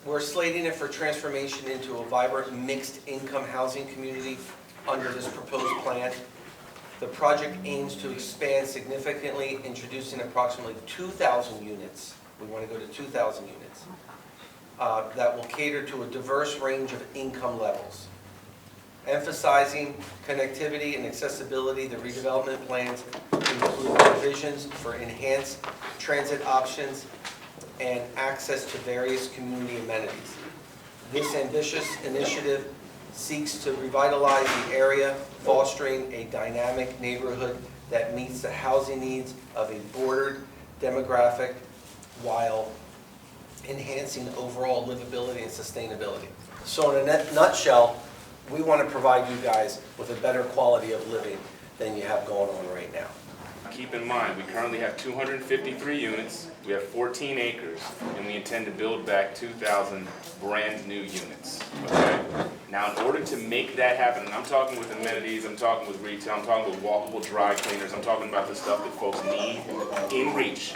We're slating it for transformation into a vibrant mixed-income housing community under this proposed plan. The project aims to expand significantly, introducing approximately 2,000 units. We want to go to 2,000 units that will cater to a diverse range of income levels. Emphasizing connectivity and accessibility, the redevelopment plans include provisions for enhanced transit options and access to various community amenities. This ambitious initiative seeks to revitalize the area, fostering a dynamic neighborhood that meets the housing needs of a bordered demographic while enhancing overall livability and sustainability. So in a nutshell, we want to provide you guys with a better quality of living than you have going on right now. Keep in mind, we currently have 253 units, we have 14 acres, and we intend to build back 2,000 brand new units, okay? Now, in order to make that happen, and I'm talking with amenities, I'm talking with retail, I'm talking with walkable dry cleaners, I'm talking about the stuff that folks need in reach.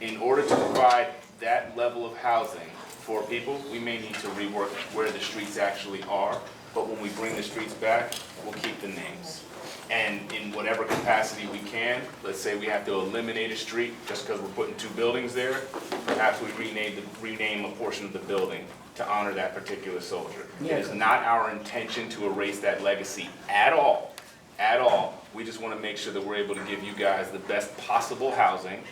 In order to provide that level of housing for people, we may need to rework where the streets actually are, but when we bring the streets back, we'll keep the names. And in whatever capacity we can, let's say we have to eliminate a street just because we're putting two buildings there, perhaps we rename a portion of the building to honor that particular soldier. It is not our intention to erase that legacy at all, at all. We just want to make sure that we're able to give you guys the best possible housing,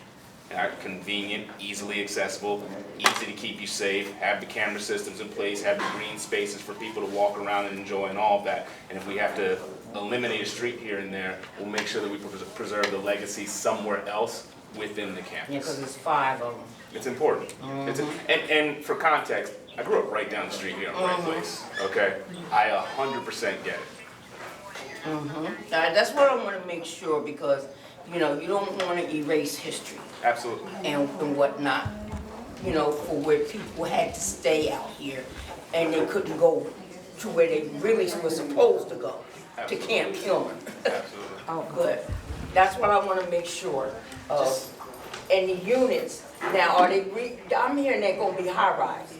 convenient, easily accessible, easy to keep you safe, have the camera systems in place, have the green spaces for people to walk around and enjoy and all of that. And if we have to eliminate a street here and there, we'll make sure that we preserve the legacy somewhere else within the campus. Yeah, because it's 5 of them. It's important. And for context, I grew up right down the street here in Right Place, okay? I 100% get it. That's what I want to make sure, because, you know, you don't want to erase history Absolutely. and whatnot, you know, for where people had to stay out here and they couldn't go to where they really were supposed to go, to Camp Kilmer. Absolutely. But that's what I want to make sure of. And the units, now, are they, I'm hearing they're going to be high-rise.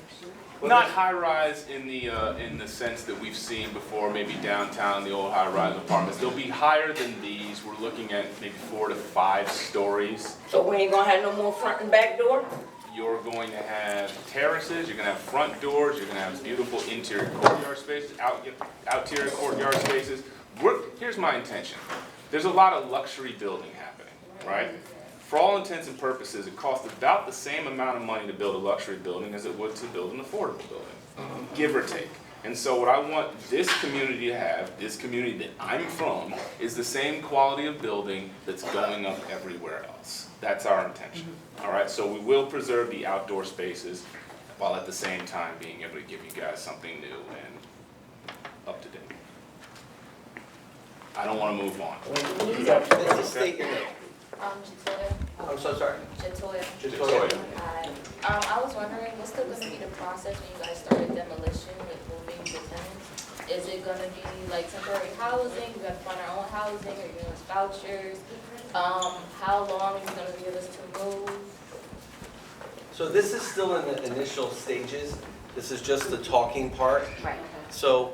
Not high-rise in the sense that we've seen before, maybe downtown, the old high-rise apartments. They'll be higher than these. We're looking at maybe 4 to 5 stories. So we ain't going to have no more front and back door? You're going to have terraces, you're going to have front doors, you're going to have beautiful interior courtyard spaces, outerior courtyard spaces. Here's my intention. There's a lot of luxury building happening, right? For all intents and purposes, it costs about the same amount of money to build a luxury building as it would to build an affordable building, give or take. And so what I want this community to have, this community that I'm from, is the same quality of building that's going up everywhere else. That's our intention, all right? So we will preserve the outdoor spaces while at the same time being able to give you guys something new and up to date. I don't want to move on. Just state your name. Jatoya. I'm so sorry. Jatoya. Hi. I was wondering, what's still going to be the process when you guys started demolition with moving the tenants? Is it going to be like temporary housing? We got to find our own housing, or giving us vouchers? How long is it going to give us to move? So this is still in the initial stages. This is just the talking part. Right. So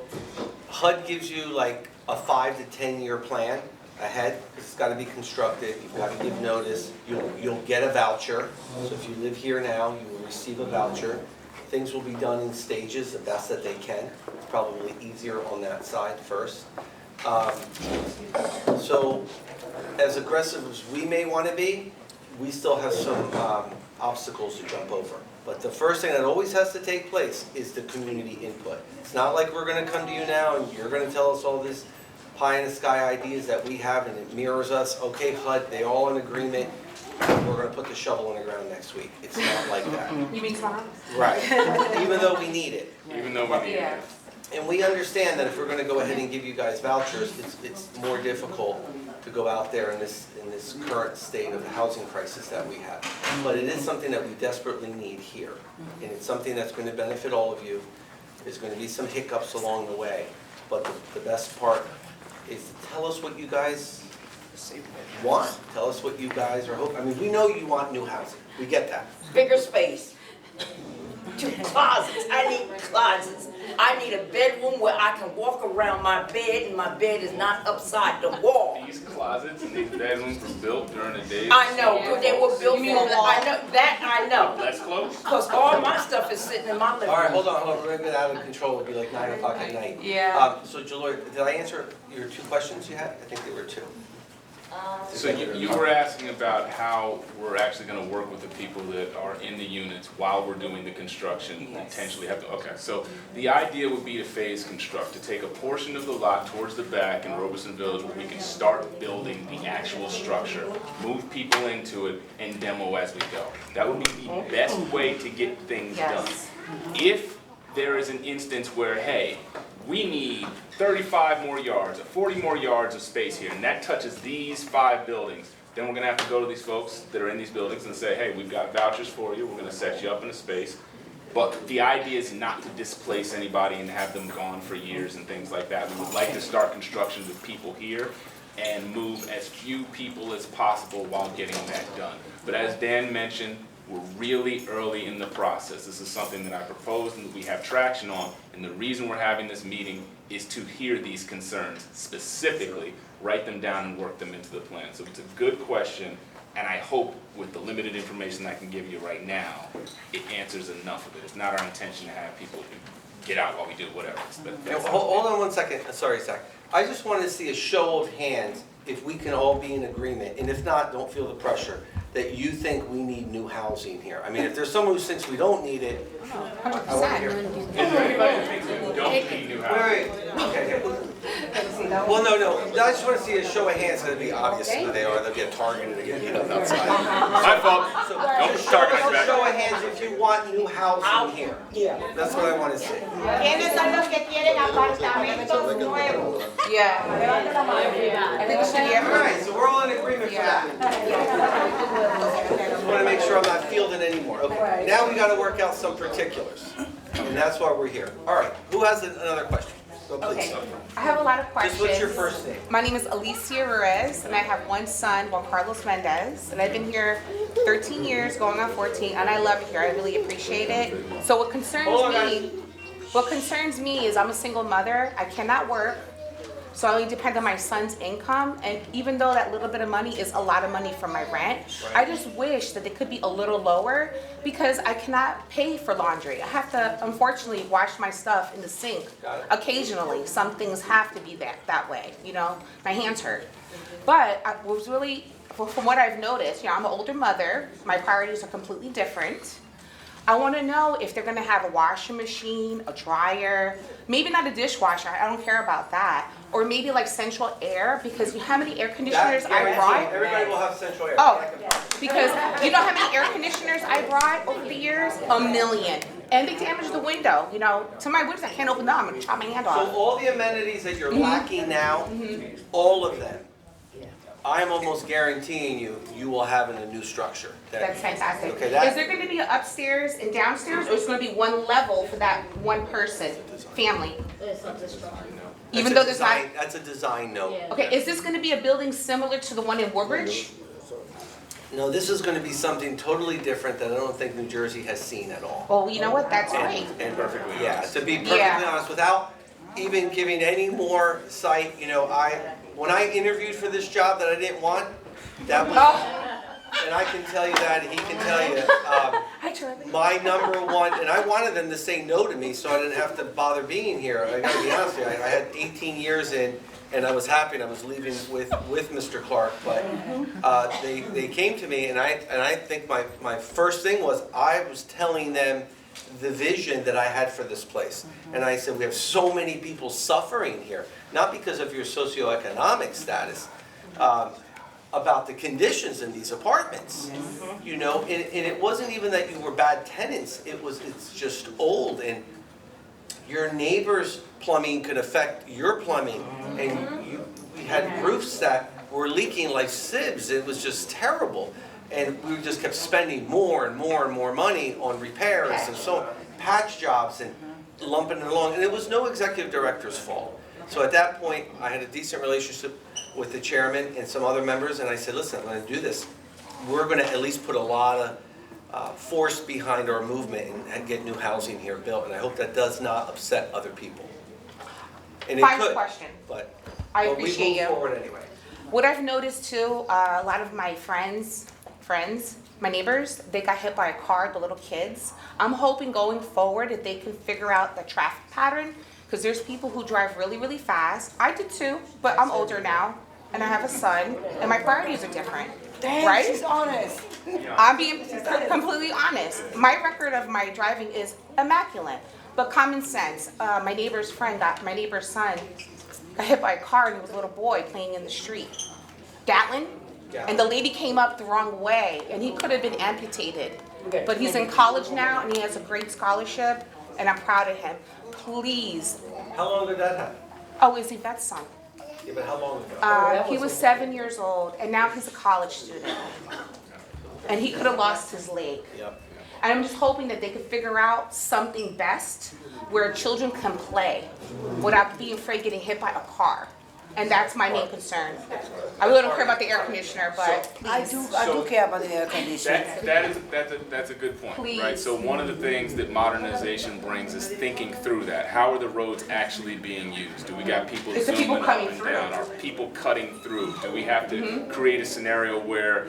HUD gives you like a 5 to 10 year plan ahead. It's got to be constructed. You've got to give notice. You'll get a voucher. So if you live here now, you will receive a voucher. Things will be done in stages, the best that they can. Probably easier on that side first. So as aggressive as we may want to be, we still have some obstacles to jump over. But the first thing that always has to take place is the community input. It's not like we're going to come to you now and you're going to tell us all this pie in the sky ideas that we have and it mirrors us. Okay, HUD, they all in agreement. We're going to put the shovel in the ground next week. It's not like that. You mean tomorrow? Right. Even though we need it. Even though we need it. And we understand that if we're going to go ahead and give you guys vouchers, it's more difficult to go out there in this current state of housing crisis that we have. But it is something that we desperately need here. And it's something that's going to benefit all of you. There's going to be some hiccups along the way. But the best part is to tell us what you guys want. Tell us what you guys are hoping. I mean, we know you want new housing. We get that. Bigger space. closets. I need closets. I need a bedroom where I can walk around my bed and my bed is not upside the wall. These closets and these bedrooms were built during the days. I know, but they were built for, I know, that I know. Less close? Cause all my stuff is sitting in my living room. All right, hold on, we're gonna get out of control, it'll be like 9 o'clock at night. Yeah. So Julie, did I answer your 2 questions you had? I think there were 2. So you were asking about how we're actually gonna work with the people that are in the units while we're doing the construction, potentially have to, okay. So the idea would be to phase construct, to take a portion of the lot towards the back in Robeson Village where we can start building the actual structure, move people into it, and demo as we go. That would be the best way to get things done. Yes. If there is an instance where, hey, we need 35 more yards, or 40 more yards of space here, and that touches these 5 buildings, then we're gonna have to go to these folks that are in these buildings and say, hey, we've got vouchers for you, we're gonna set you up in a space. But the idea is not to displace anybody and have them gone for years and things like that. We would like to start construction with people here and move as few people as possible while getting that done. But as Dan mentioned, we're really early in the process. This is something that I proposed and that we have traction on, and the reason we're having this meeting is to hear these concerns specifically, write them down and work them into the plan. So it's a good question, and I hope with the limited information I can give you right now, it answers enough of it. It's not our intention to have people get out while we do whatever. Hold on 1 second, sorry, Zach. I just wanted to see a show of hands if we can all be in agreement, and if not, don't feel the pressure, that you think we need new housing here. I mean, if there's someone who thinks we don't need it, I want to hear. Is there anybody who thinks we don't need new housing? Wait, okay. Well, no, I just want to see a show of hands, so it'll be obvious who they are, they'll get targeted and get beat up outside. My fault. So, Don't just target us back. show of hands if you want new housing here. Yeah. That's what I want to see. ¿Quiénes son los que quieren apartamentos nuevos? Yeah. I think it should be All everyone. right, so we're all in agreement for that. Just want to make sure I'm not fielding anymore. Okay, now we got to work out some particulars, and that's why we're here. All right, who has another question? Go please. Okay. I have a lot of questions. Just what's your first name? My name is Alicia Ruiz, and I have 1 son, Juan Carlos Mendez, and I've been here 13 years, going on 14, and I love it here. I really appreciate it. So what concerns me is I'm a single mother. I cannot work, so I only depend on my son's income, and even though that little bit of money is a lot of money for my rent, I just wish that it could be a little lower because I cannot pay for laundry. I have to, unfortunately, wash my stuff in the sink occasionally. Some things have to be that way, you know, my hands hurt. But I was really, from what I've noticed, you know, I'm an older mother, my priorities are completely different. I want to know if they're going to have a washing machine, a dryer, maybe not a dishwasher, I don't care about that, or maybe like central air, because you know how many air conditioners I brought? Everybody will have central air. Oh, because you know how many air conditioners I brought over the years? A million. And they damaged the window, you know. Some of my windows I can't open them, I'm going to chop my hand So off. all the amenities that you're lacking now, all of them, I'm almost guaranteeing you will have in a new structure. That's fantastic. Okay, Is there going to be an upstairs and downstairs, or is it going to be one level for that one person, family? Even though there's not. That's a design note. Okay, is this going to be a building similar to the one in Woodbridge? No, this is going to be something totally different that I don't think New Jersey has seen at all. Well, you know what? That's great. And yeah, to be perfectly honest, without even giving any more sight, you know, when I interviewed for this job that I didn't want, that was, and I can tell you that, he can tell you, my #1, and I wanted them to say no to me so I didn't have to bother being here. I gotta be honest with you, I had 18 years in, and I was happy, and I was leaving with Mr. Clark, but they came to me, and I think my first thing was, I was telling them the vision that I had for this place. And I said, we have so many people suffering here, not because of your socioeconomic status, about the conditions in these apartments. You know, and it wasn't even that you were bad tenants, it's just old, and your neighbor's plumbing could affect your plumbing, and we had roofs that were leaking like sieves. It was just terrible. And we just kept spending more and more and more money on repairs and so patch jobs and lumping it along. And it was no executive director's fault. So at that point, I had a decent relationship with the chairman and some other members, and I said, listen, I'm going to do this. We're going to at least put a lot force behind our movement and get new housing here built, and I hope that does not upset other people. And it Final could, question. but I we appreciate move you. forward anyway. What I've noticed too, a lot of my friends, my neighbors, they got hit by a car, the little kids. I'm hoping going forward that they can figure out the traffic pattern, because there's people who drive really, really fast. I did too, but I'm older now, and I have a son, and my priorities are different, right? She's honest. I'm being completely honest. My record of my driving is immaculate, but common sense. My neighbor's son got hit by a car, and it was a little boy playing in the street. Gatlin, and the lady came up the wrong way, and he could have been amputated. But he's in college now, and he has a great scholarship, and I'm proud of him. Please. How long did that happen? Oh, is Yvette's son? Yeah, but how long ago? He was 7 years old, and now he's a college student. And he could have lost his leg. Yep. And I'm just hoping that they could figure out something best where children can play without being afraid of getting hit by a car. And that's my main concern. I really don't care about the air conditioner, but I do care about the air conditioning. That's a good point, Please. right? So one of the things that modernization brings is thinking through that. How are the roads actually being used? Do we got people Is the zooming people up coming and through? down? Are people cutting through? Do we have to create a scenario where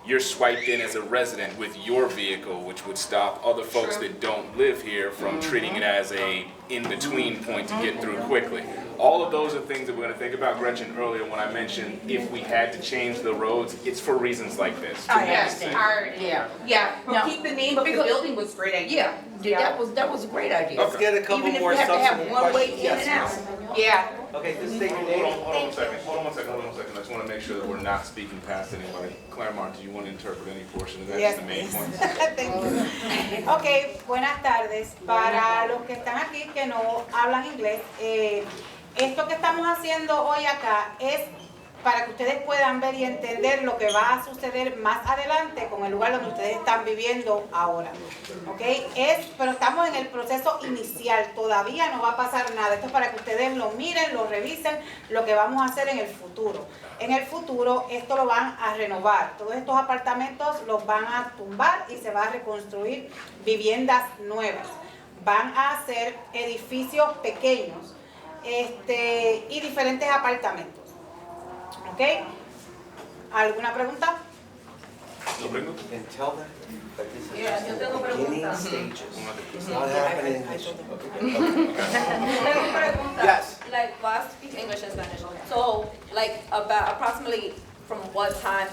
you're swiped in as a resident with your vehicle, which would stop other folks that don't live here from treating it as a in-between point to get through quickly? All of those are things that we're going to think about. Gretchen, earlier when I mentioned if we had to change the roads, it's for reasons like this. I yes, understand. yeah. Now, Keep the name of the because- building was a great idea. Yeah, that was a great idea. Let's get a couple Even if more we have to have substantive one way questions. in and Yes, out. Yeah. Okay, just state your Hold name. on one second. I just want to make sure that we're not speaking past anybody. Claremont, do you want to interpret any portion of that? Yes, Just the main please. points. Ok, buenas tardes. Para los que están aquí que no hablan inglés, esto que estamos haciendo hoy acá es para que ustedes puedan ver y entender lo que va a suceder más adelante con el lugar donde ustedes están viviendo ahora. ¿Ok? Pero estamos en el proceso inicial, todavía no va a pasar nada. Esto es para que ustedes lo miren, lo revisen, lo que vamos a hacer en el futuro. En el futuro esto lo van a renovar. Todos estos apartamentos los van a tumbar y se va a reconstruir viviendas nuevas. Van a hacer edificios pequeños y diferentes apartamentos. ¿Ok? ¿Alguna pregunta? And tell them that this is Yeah, just yo the tengo beginning preguntas. stages. It's not happening this year. Tengo pregunta. Yes. Like, well, I speak English and Spanish. So, like, about approximately from what time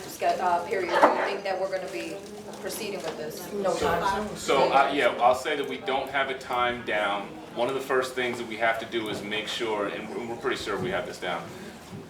period do you think that we're gonna be proceeding with this? No time soon. So, yeah, I'll say that we don't have a time down. One of the first things that we have to do is make sure, and we're pretty sure we have this down.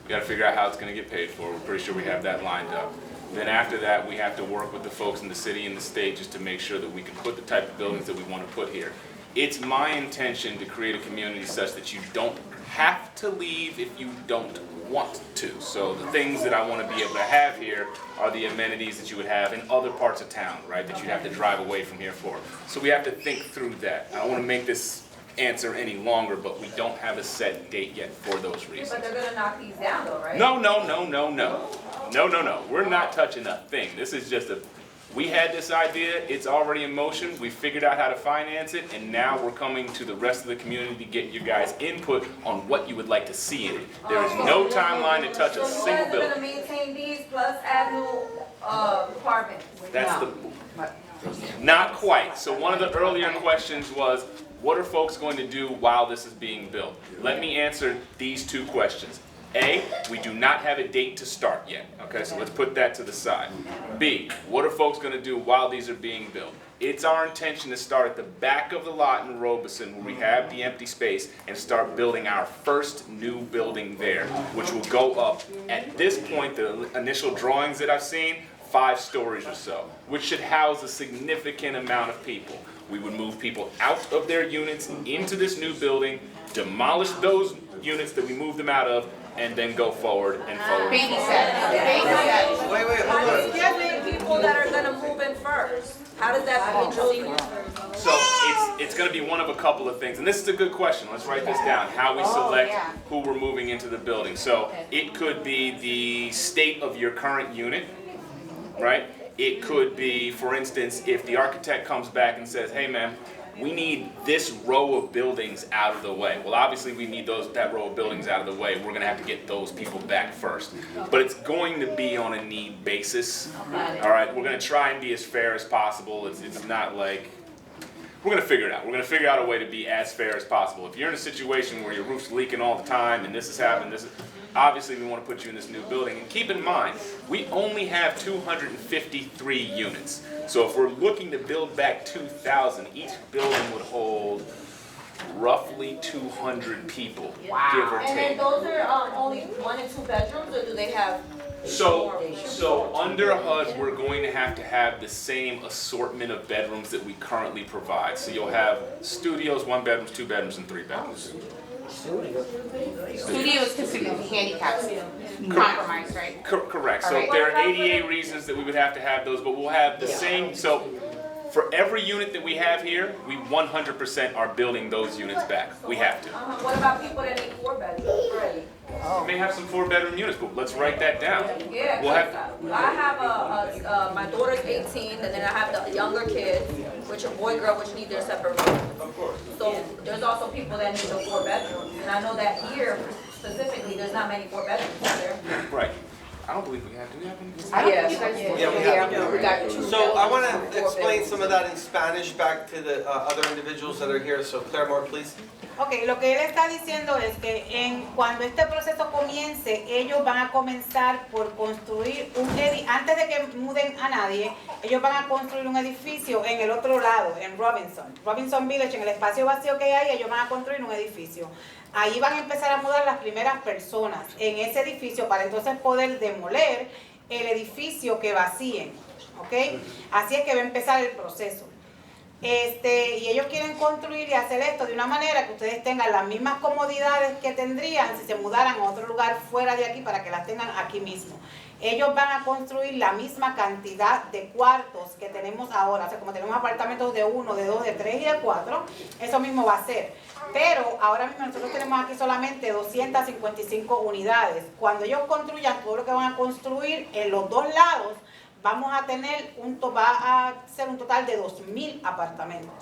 We gotta figure out how it's gonna get paid for. We're pretty sure we have that lined up. Then after that, we have to work with the folks in the city and the state just to make sure that we can put the type of buildings that we wanna put here. It's my intention to create a community such that you don't have to leave if you don't want to. So the things that I wanna be able to have here are the amenities that you would have in other parts of town, right? That you'd have to drive away from here for. So we have to think through that. I don't wanna make this answer any longer, but we don't have a set date yet for those reasons. But they're gonna knock these down though, right? No. We're not touching a thing. This is just we had this idea, it's already in motion, we figured out how to finance it, and now we're coming to the rest of the community to get your guys' input on what you would like to see in it. There is no timeline to touch a So single you guys are building. gonna maintain these plus add new apartments? That's the, not quite. So one of the earlier questions was, what are folks going to do while this is being built? Let me answer these two questions. A, we do not have a date to start yet. Okay, so let's put that to the side. B, what are folks going to do while these are being built? It's our intention to start at the back of the lot in Robeson where we have the empty space and start building our first new building there, which will go up, at this point, the initial drawings that I've seen, 5 stories or so, which should house a significant amount of people. We would move people out of their units into this new building, demolish those units that we moved them out of, and then go forward and forward. Baby steps. Baby steps. Wait, hold on. Excuse me, people that are gonna move in first. How does that fit? So it's going to be one of a couple of things, and this is a good question. Let's write this down. How we select yeah. who we're moving into the building. So it could be the state of your current unit, right? It could be, for instance, if the architect comes back and says, hey ma'am, we need this row of buildings out of the way. Well, obviously we need that row of buildings out of the way. We're gonna have to get those people back first. But it's going to be on a need basis. All right, we're gonna try and be as fair as possible. It's not like, we're gonna figure it out. We're gonna figure out a way to be as fair as possible. If you're in a situation where your roof's leaking all the time and this is happening, obviously we wanna put you in this new building. And keep in mind, we only have 253 units. So if we're looking to build back 2,000, each building would hold roughly 200 people, give or And then take. those are only 1 and 2 bedrooms, or do they have? So under HUD, we're going to have the same assortment of bedrooms that we currently provide. So you'll have studios, 1 bedrooms, 2 bedrooms, and 3 bedrooms. Studio is considered handicapped, compromised, right? Correct. So Alright. there are ADA reasons that we would have to have those, but we'll have the same. So for every unit that we have here, we 100% are building those units back. We have to. What about people that need 4 bedrooms already? We may have some 4-bedroom units, but let's write that down. Yeah, We'll have, I have my daughter's 18, and then I have the younger kids, which are boy, girl, which need their separate rooms. of course. So there's also people that need a 4 bedroom, and I know that here specifically, there's not many 4 bedrooms out there. Right. I don't believe we have, do we have any? I don't think you guys do. Yeah, we have. We got 2 So I want bedrooms, to 4 explain bedrooms. some of that in Spanish back to the other individuals that are here. So Claire Moore, please. Ok, lo que él está diciendo es que cuando este proceso comience, ellos van a comenzar por construir un edificio, antes de que muden a nadie, ellos van a construir un edificio en el otro lado, en Robinson Village, en el espacio vacío que hay, ellos van a construir un edificio. Ahí van a empezar a mudar las primeras personas en ese edificio para entonces poder demoler el edificio que vacíen, ¿ok? Así es que va a empezar el proceso. Y ellos quieren construir y hacer esto de una manera que ustedes tengan las mismas comodidades que tendrían si se mudaran a otro lugar fuera de aquí para que las tengan aquí mismo. Ellos van a construir la misma cantidad de cuartos que tenemos ahora, o sea, como tenemos apartamentos de 1, de 2, de 3 y de 4, eso mismo va a ser. Pero ahora mismo nosotros tenemos aquí solamente 255 unidades. Cuando ellos construyan todo lo que van a construir en los dos lados, vamos a tener va a ser un total de 2,000 apartamentos.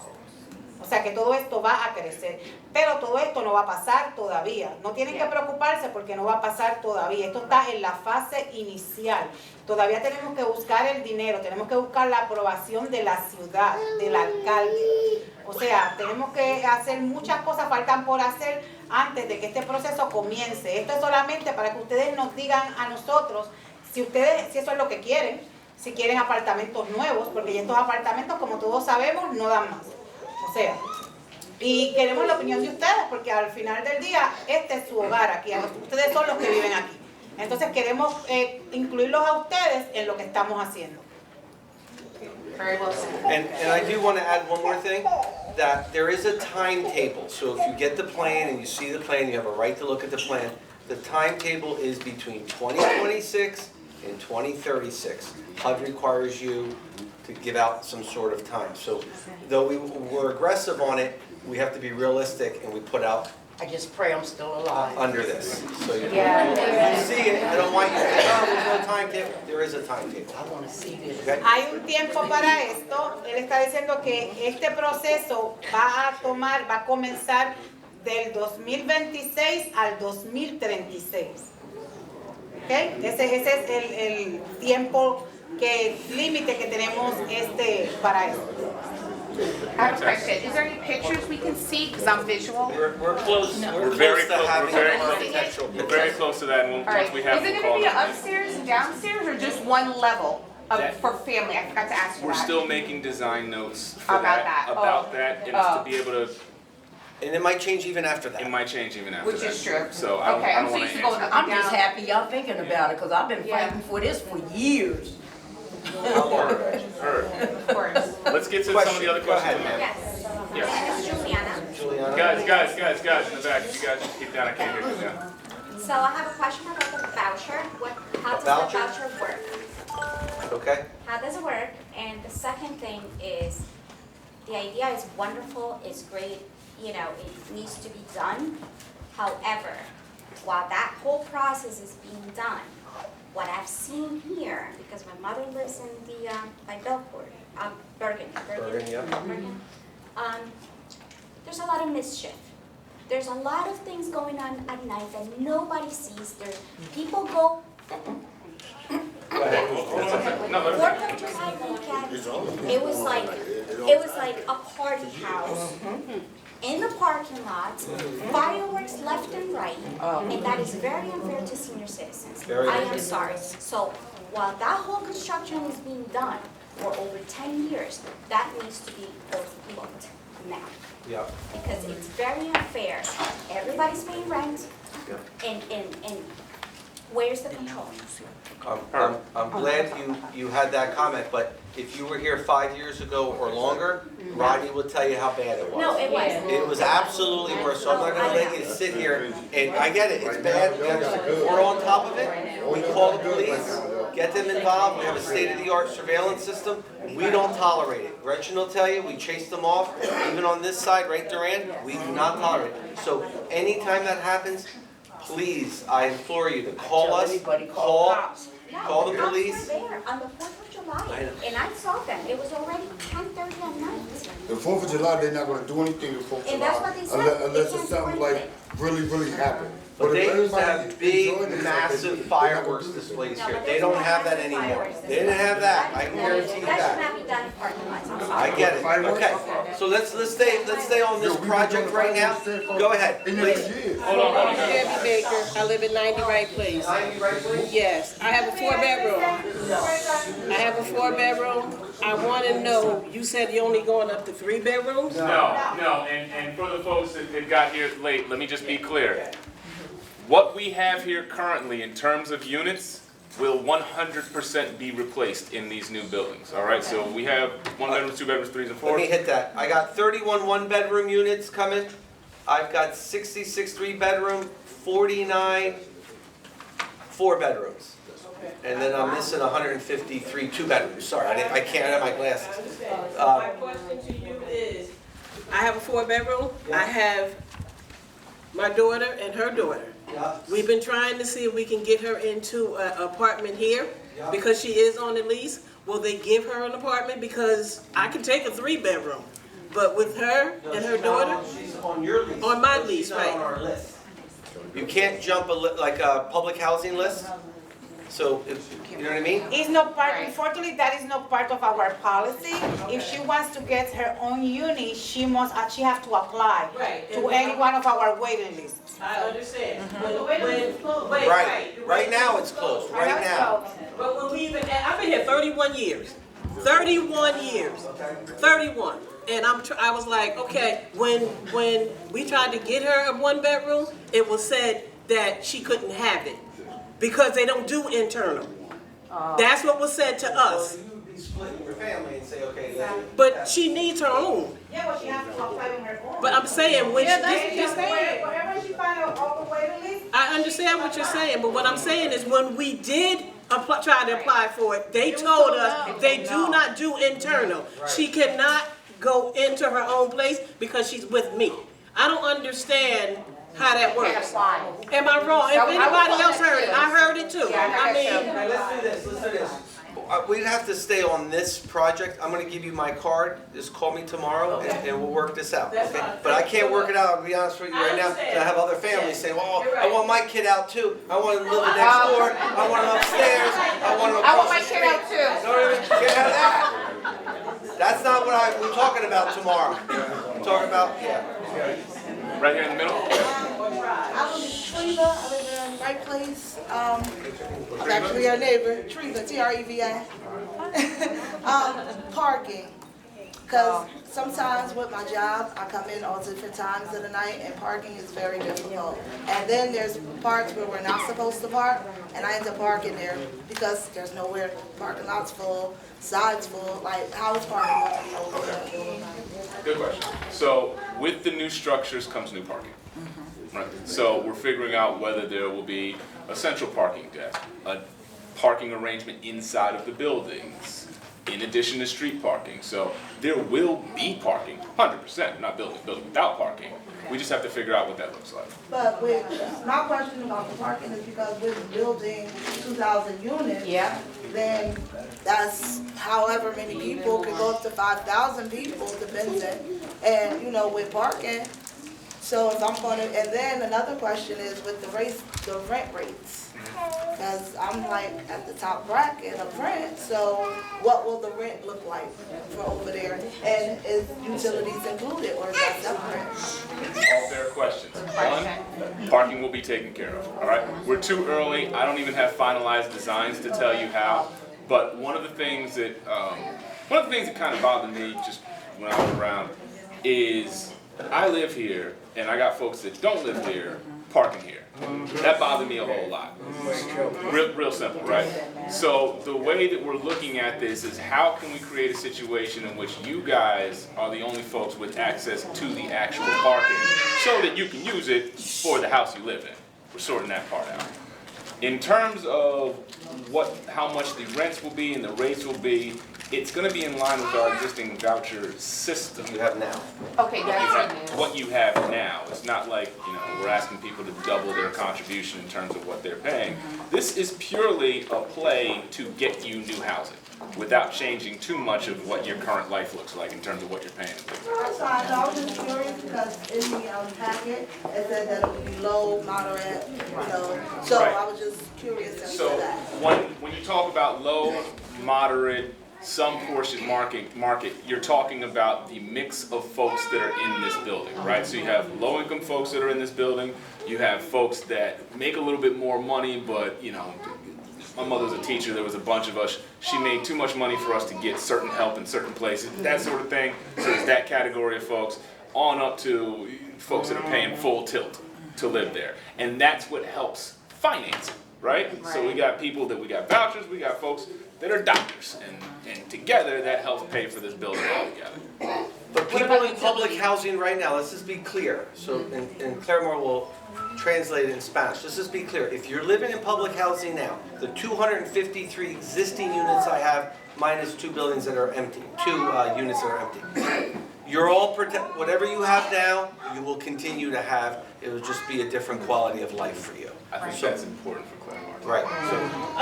O sea que todo esto va a crecer. Pero todo esto no va a pasar todavía. No tienen que preocuparse porque no va a pasar todavía. Esto está en la fase inicial. Todavía tenemos que buscar el dinero, tenemos que buscar la aprobación de la ciudad, del alcalde. O sea, tenemos que hacer muchas cosas, faltan por hacer antes de que este proceso comience. Esto es solamente para que ustedes nos digan a nosotros si eso es lo que quieren. Si quieren apartamentos nuevos, porque ya estos apartamentos, como todos sabemos, no dan más. O sea, y queremos la opinión de ustedes, porque al final del día, este es su hogar aquí, ustedes son los que viven aquí. Entonces queremos incluirlos a ustedes en lo que estamos haciendo. Very well said. And I do want to add one more thing, that there is a timetable. So if you get the plan and you see the plan, you have a right to look at the plan. The timetable is between 2026 and 2036. HUD requires you to give out some sort of time. So though we're aggressive on it, we have to be realistic and we put out I just pray I'm still alive. under this. So you Yeah. see it, I don't want you to think, oh, there's no timetable. There is a timetable. I want to see this. Okay? Hay un tiempo para esto. Él está diciendo que este proceso va a comenzar del 2026 al 2036. ¿Okay? Ese es el tiempo límite que tenemos para esto. I have a question. Is there any pictures we can see? Because I'm visual. We're close. We're very to having architectural We're very close to that, and All right. once we have Is it the going to be call. upstairs and downstairs, or just one level for family? I forgot to ask you We're that. still making design notes for About that. about Oh. that, and it's to be able to, And it might change even after that. it might change even after Which that. is true. So I Okay, don't I'm so wanna used to going answer. up I'm and just down. happy y'all thinking about it, because I've been fighting for this for years. Heard. Of course. Let's get to some of the other Go ahead, questions. ma'am. Yes. My name is Juliana. Juliana? Guys, in the back, you guys just keep down, I can't hear you now. So I have a question about the voucher. How does voucher? the voucher work? Okay. How does it work? And the second thing is, the idea is wonderful, it's great, it needs to be done. However, while that whole process is being done, what I've seen here, because my mother lives in the, by Belcourt, Bergen. Bergen, yeah. Bergen. There's a lot of mischief. There's a lot of things going on at night that nobody sees. There, people go. Go ahead. No, Fourth of July weekend, it was like a party house in the parking lot, fireworks left and right, and that is very unfair to senior citizens. Very I am unfair. sorry. So while that whole construction is being done for over 10 years, that needs to be overlooked now. Yeah. Because it's very unfair. Everybody's paying rent, and where's the control? I'm glad you had that comment, but if you were here 5 years ago or longer, Rodney will tell you how bad it was. No, it wasn't. It was absolutely worse, so I'm not gonna let you sit here, and I get it, it's bad, we understand. We're on top of it, we call the police, get them involved, we have a state-of-the-art surveillance system, we don't tolerate it. Gretchen will tell you, we chase them off, even on this side, right, Duran, we do not tolerate it. So anytime that happens, please, I implore you to call us, call the police. No, the cops were there on the 4th of July, I know. and I saw them. It was already 10:30 at night. The 4th of July, they're not gonna do anything the 4th of And that's July. what they said. Unless They it's can't do something like anything. really happened. But they if used to everybody have big, enjoying themselves, massive they're not gonna fireworks do it. displays No, here. but They there's don't no have that massive anymore. fireworks They didn't have that, I can guarantee you That should that. not be done in parking lots, I'm sorry. I get it, okay. So let's stay on this project right now. Go ahead, In please. the years. Debbie Baker, I live at 90 Right Place. 90 right, please? Yes, I have a 4-bedroom. I have a 4-bedroom. I want to know, you said you're only going up to 3 bedrooms? No, and for the folks that got here late, let me just be clear. What we have here currently in terms of units will 100% be replaced in these new buildings, all right? So we have 1 bedrooms, 2 bedrooms, 3s and Let me 4s. hit that. I got 31 one-bedroom units coming. I've got 66 three-bedroom, 49 four-bedrooms. And then I'm missing 153 two-bedrooms. Sorry, I can't have my glasses. My question to you is, I have a 4-bedroom. I have my daughter and her daughter. We've been trying to see if we can get her into an apartment here because she is on the lease. Will they give her an apartment? Because I can take a 3-bedroom, but with her and her daughter, She's on your lease. On my but lease, she's not right. on our list. You can't jump like a public housing list. So, you know what I mean? It's not part, unfortunately, that is not part of our policy. If she wants to get her own unit, she have to apply Right. to any one of our waiting lists. I understand. Right now it's closed, right now. But when we even, I've been here 31 years. 31 years. 31. And I was like, okay, when we tried to get her a 1-bedroom, it was said that she couldn't have it because they don't do internal. That's what was said to us. So you would be splitting your family and say, okay, But she needs her own. Yeah, but she has to apply on her own. But I'm saying, when Wherever she find all the waiting list. I understand what you're saying, but what I'm saying is when we did try to apply for it, they told us they do not do internal. She cannot go into her own place because she's with me. I don't understand how that works. Am I wrong? If anybody else heard it, I heard it too. I mean, okay, let's do this. We'd have to stay on this project. I'm gonna give you my card. Just call me tomorrow and we'll work this out, That's okay? fine. But I can't work it out, I'll be honest with you right now. 'Cause I have other families saying, well, You're I right. want my kid out too. I want him living next door. I want him upstairs. I want him across the street. You know what I mean? Get out of that. That's not what we're talking about tomorrow. We're talking about, Right here in the middle. I live in Treva, I live in Right Place. I'm actually your neighbor, Treva, T-R-E-V-A. Parking. Because sometimes with my job, I come in all different times of the night and parking is very difficult. And then there's parts where we're not supposed to park and I end up parking there because there's nowhere, parking lot's full, sides full, like how is parking going to be over there? Good question. So with the new structures comes new parking. Right. So we're figuring out whether there will be a central parking desk, a parking arrangement inside of the buildings, in addition to street parking. So there will be parking, 100%, not building without parking. We just have to figure out what that looks like. But with, my question about the parking is because we're building 2,000 units. Yeah. Then that's however many people, could go up to 5,000 people, depends on, and, you know, with parking. So if I'm gonna, and then another question is with the rent rates. Because I'm like at the top bracket of rent, so what will the rent look like for over there? And is utilities included or is that separate? All fair questions. One, parking will be taken care of, all right? We're too early. I don't even have finalized designs to tell you how. But one of the things that kind of bothered me just when I was around is I live here and I got folks that don't live here parking here. That bothered me a whole lot. Real simple, right? So the way that we're looking at this is how can we create a situation in which you guys are the only folks with access to the actual parking so that you can use it for the house you live in. We're sorting that part out. In terms of how much the rents will be and the rates will be, it's going to be in line with our existing voucher system. You have now. Okay, that's What you have now. It's not like, we're asking people to double their contribution in terms of what they're paying. This is purely a play to get you new housing without changing too much of what your current life looks like in terms of what you're paying. That's fine, I was just curious because in the packet, it said that it would be low, moderate, so Right. I was just curious as to So that. when you talk about low, moderate, some portion market, you're talking about the mix of folks that are in this building, right? So you have low-income folks that are in this building, you have folks that make a little bit more money, but, my mother's a teacher, there was a bunch of us, she made too much money for us to get certain help in certain places, that sort of thing. So there's that category of folks, on up to folks that are paying full tilt to live there. And that's what helps finance it, right? So we got people that we got vouchers, we got folks that are doctors, and together that helps pay for this building altogether. But people in public housing right now, let's just be clear, so, and Claremore will translate it in Spanish. Let's just be clear, if you're living in public housing now, the 253 existing units I have, minus 2 buildings that are empty, 2 units that are empty. You're all whatever you have now, you will continue to have, it will just be a different quality of life for you. I think that's important for Claremore. Right.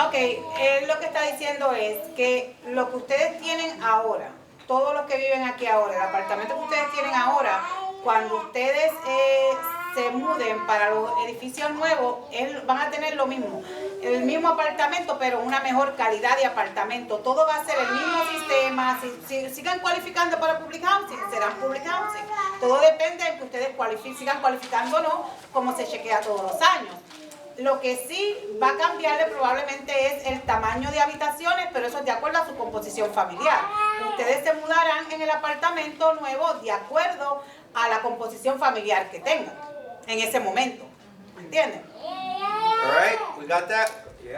Ok, él lo que está diciendo es que lo que ustedes tienen ahora, todos los que viven aquí ahora, el apartamento que ustedes tienen ahora, cuando ustedes se muden para los edificios nuevos, van a tener lo mismo, el mismo apartamento, pero una mejor calidad de apartamento. Todo va a ser el mismo sistema. Si sigan cualificando para public housing, serán public housing. Todo depende de que ustedes sigan cualificando o no, como se chequea todos los años. Lo que sí va a cambiarle probablemente es el tamaño de habitaciones, pero eso es de acuerdo a su composición familiar. Ustedes se mudarán en el apartamento nuevo de acuerdo a la composición familiar que tengan en ese momento. ¿Me entienden? All right, we got that?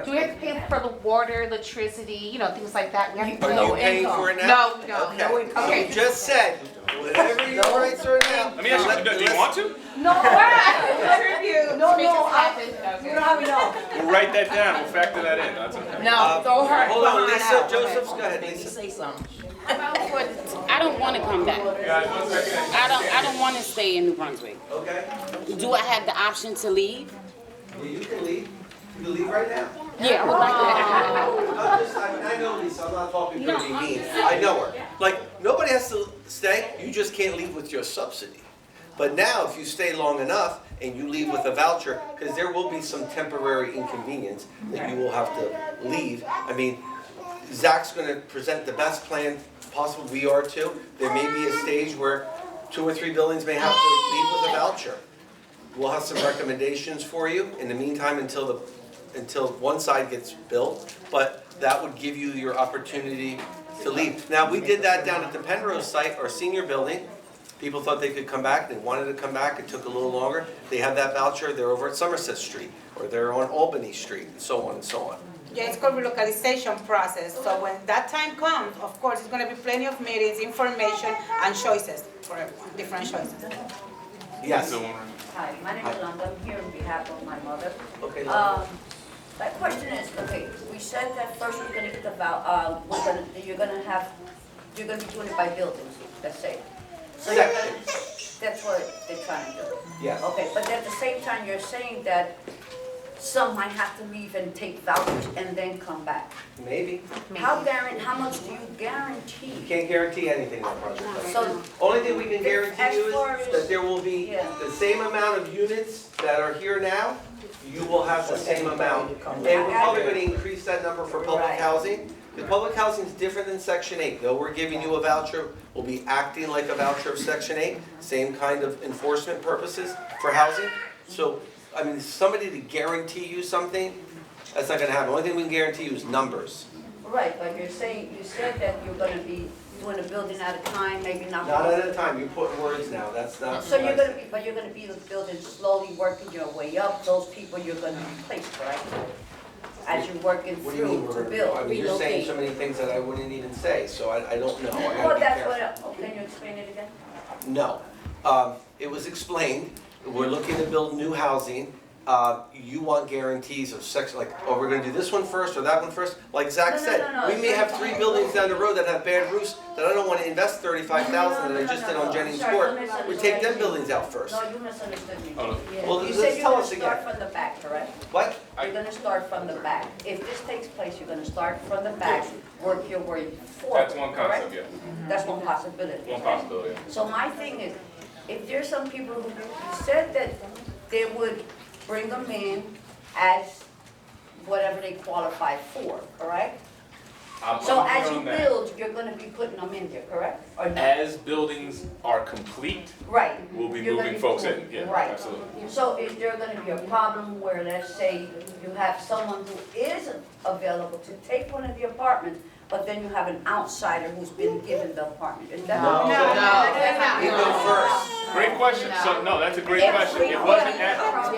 Do we have to pay for the water, electricity, things like that? We have to Are you paying for it now? No. Okay. Okay. You just said, whatever your rights are now. Let me ask you, do you want to? No, you don't have enough. We'll write that down, we'll factor that in, that's okay. No, throw her Hold on, behind Lisa, out. Joseph, go ahead, Lisa. Say something. I don't want to come back. I don't want to stay in New Brunswick. Okay? Do I have the option to leave? Yeah, you can leave. You can leave right now. Yeah, I would like to. I know Lisa, I'm not talking to be mean. I know her. Like, nobody has to stay, you just can't leave with your subsidy. But now, if you stay long enough and you leave with a voucher, because there will be some temporary inconvenience that you will have to leave. I mean, Zach's gonna present the best plan possible, we are too. There may be a stage where 2 or 3 buildings may have to leave with a voucher. We'll have some recommendations for you in the meantime until one side gets built, but that would give you your opportunity to leave. Now, we did that down at the Penrose site, our senior building. People thought they could come back, they wanted to come back, it took a little longer. They have that voucher, they're over at Somerset Street, or they're on Albany Street, and so on and so on. Yeah, it's called relocalization process. So when that time comes, of course, it's going to be plenty of meetings, information, and choices for everyone, different choices. Yes. Hi, my name is Yolanda. I'm here on behalf of my mother. Okay. My question is, okay, we said that first we're gonna get the you're gonna be doing it by buildings, let's say. So you're gonna, That's what they're trying to do. Yes. Okay, but at the same time, you're saying that some might have to leave and take vouchers and then come back. Maybe. How much do you guarantee? You can't guarantee anything on project does. So, Only thing we can guarantee As you far is as- that there will be Yeah. the same amount of units that are here now, you will have the same amount. And we're probably gonna increase that number for public Right. housing. The public housing is different than Section 8. Though we're giving you a voucher, we'll be acting like a voucher of Section 8, same kind of enforcement purposes for housing. So, I mean, somebody to guarantee you something, that's not gonna happen. The only thing we can guarantee you is numbers. right, but you said that you're gonna be doing the building at a time, maybe not. Not at a time, you put words now, that's not. So you're gonna be building slowly, working your way up, those people you're gonna replace, right? As you're working What do you mean through we're to gonna, I build, mean, you're saying relocate. so many things that I wouldn't even say, so I don't know. I gotta Well, be that's careful. what, can you explain it again? No, it was explained, we're looking to build new housing. You want guarantees of sex, like, oh, we're gonna do this one first or that one first? Like Zach No, no, said, no, no, we may have it's 3 not- buildings down the road that have bad roofs that I don't wanna invest $35,000 that I just did on Jennings Court. We take them buildings out first. No, you misunderstood me. Hold on. Well, You let's said you're tell gonna us start again. from the back, correct? What? You're gonna start from the back. If this takes place, you're gonna start from the back, work your way forward, That's one correct? concept, yeah. That's one possibility. One possibility. So my thing is, if there's some people who said that they would bring them in as whatever they qualify for, correct? I'm So unclear as you on that. build, you're gonna be putting them in there, correct? Or not? As buildings are complete, Right. we'll be You're gonna moving folks in, moving, yeah, right. absolutely. So is there gonna be a problem where, let's say, you have someone who is available to take one of the apartments, but then you have an outsider who's been given the apartment? Is that? No. You go first. Great question, so, no, that's a great If question, we it put wasn't it at, from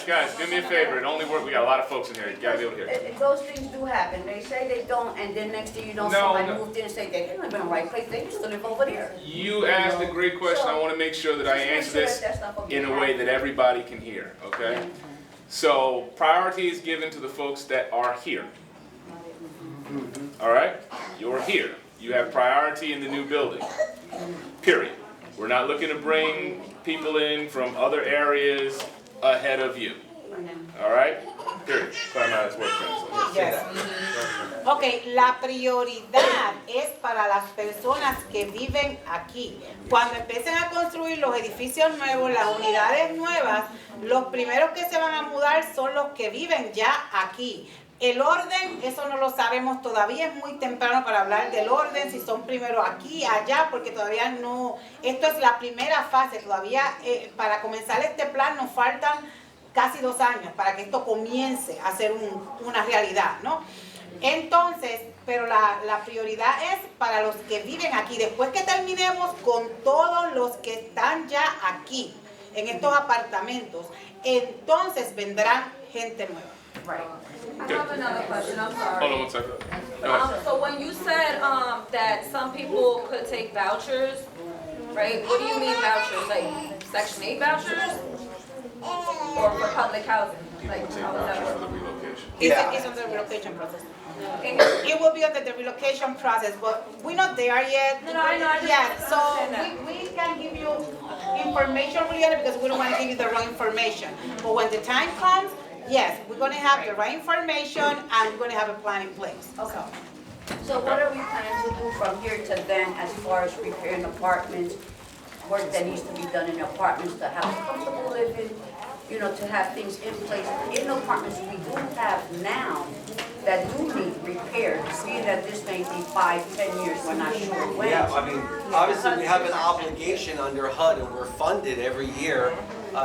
guys, do me a favor, it only worked, we got a lot of folks in here, you gotta be able to hear. Those things do happen. They say they don't, and then next thing you know, No, somebody no. moved in and say they didn't live in the right place, they used to live over there. You asked a great question, I wanna make sure that I answer this in a way that everybody can hear, okay? So, priority is given to the folks that are here. All right? You're here. You have priority in the new building. Period. We're not looking to bring people in from other areas ahead of you. All right? Period. Climb out, it's work translation. Yes. Ok, la prioridad es para las personas que viven aquí. Cuando empiecen a construir los edificios nuevos, las unidades nuevas, los primeros que se van a mudar son los que viven ya aquí. El orden, eso no lo sabemos todavía, es muy temprano para hablar del orden, si son primero aquí, allá, porque todavía no, esto es la primera fase, todavía para comenzar este plan nos faltan casi 2 años para que esto comience a ser una realidad, ¿no? Entonces, pero la prioridad es para los que viven aquí. Después que terminemos con todos los que están ya aquí, en estos apartamentos, entonces vendrán gente nueva. Right. I have another question, I'm sorry. Hold on 1 second. Go ahead. So when you said, that some people could take vouchers, right, what do you mean vouchers, like Section 8 vouchers? Or for public housing, like, Take how is that vouchers for work? the relocation. Yeah. It's on the relocation process. Okay. It will be under the relocation process, but we're not there yet. No, I know, I just Yeah, so understand that. we can give you information really because we don't want to give you the wrong information. But when the time comes, yes, we're going to have the right information and we're going to have a plan in place. Okay. So what are we planning to do from here to then as far as repairing apartments, work that needs to be done in the apartments, to have comfortable living, you know, to have things in place in the apartments we do have now that do need repaired, being that this may be 5, 10 years, we're not sure when. Yeah, I mean, obviously, we have an obligation under HUD, and we're funded every year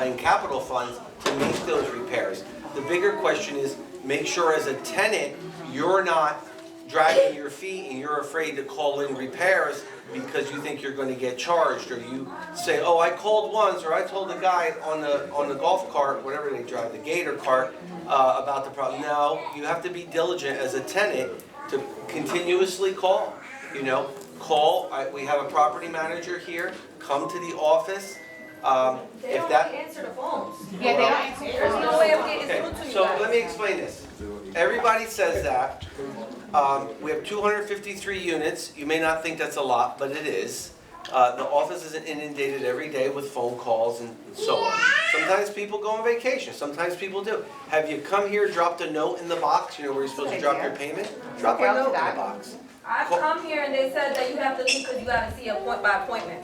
in capital funds to make those repairs. The bigger question is, make sure as a tenant, you're not dragging your feet and you're afraid to call in repairs because you think you're going to get charged, or you say, oh, I called once, or I told the guy on the golf cart, whatever they drive, the gator cart, about the problem. No, you have to be diligent as a tenant to continuously call. You know, call. We have a property manager here. Come to the office. They don't answer the phones. Yeah, they don't answer. There's no way of getting Okay, through to you so guys. let me explain this. Everybody says that. We have 253 units. You may not think that's a lot, but it is. The office isn't inundated every day with phone calls and so on. Sometimes people go on vacation, sometimes people do. Have you come here, dropped a note in the box, you know where you're supposed to drop your payment? Drop a note in the box. I've come here and they said that you have to leave because you gotta see by appointment.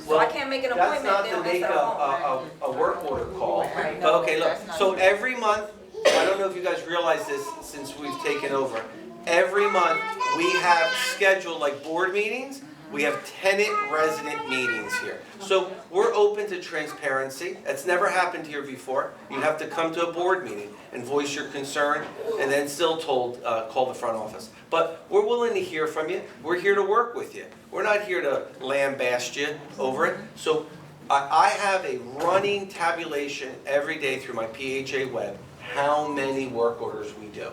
So I can't make an appointment, That's they not don't to make answer the phone. a work order call. But okay, look, so every month, I don't know if you guys realize this since we've taken over. Every month, we have scheduled like board meetings, we have tenant resident meetings here. So we're open to transparency. It's never happened here before. You have to come to a board meeting and voice your concern and then still told, call the front office. But we're willing to hear from you. We're here to work with you. We're not here to lambaste you over it. So I have a running tabulation every day through my PHA web, how many work orders we do.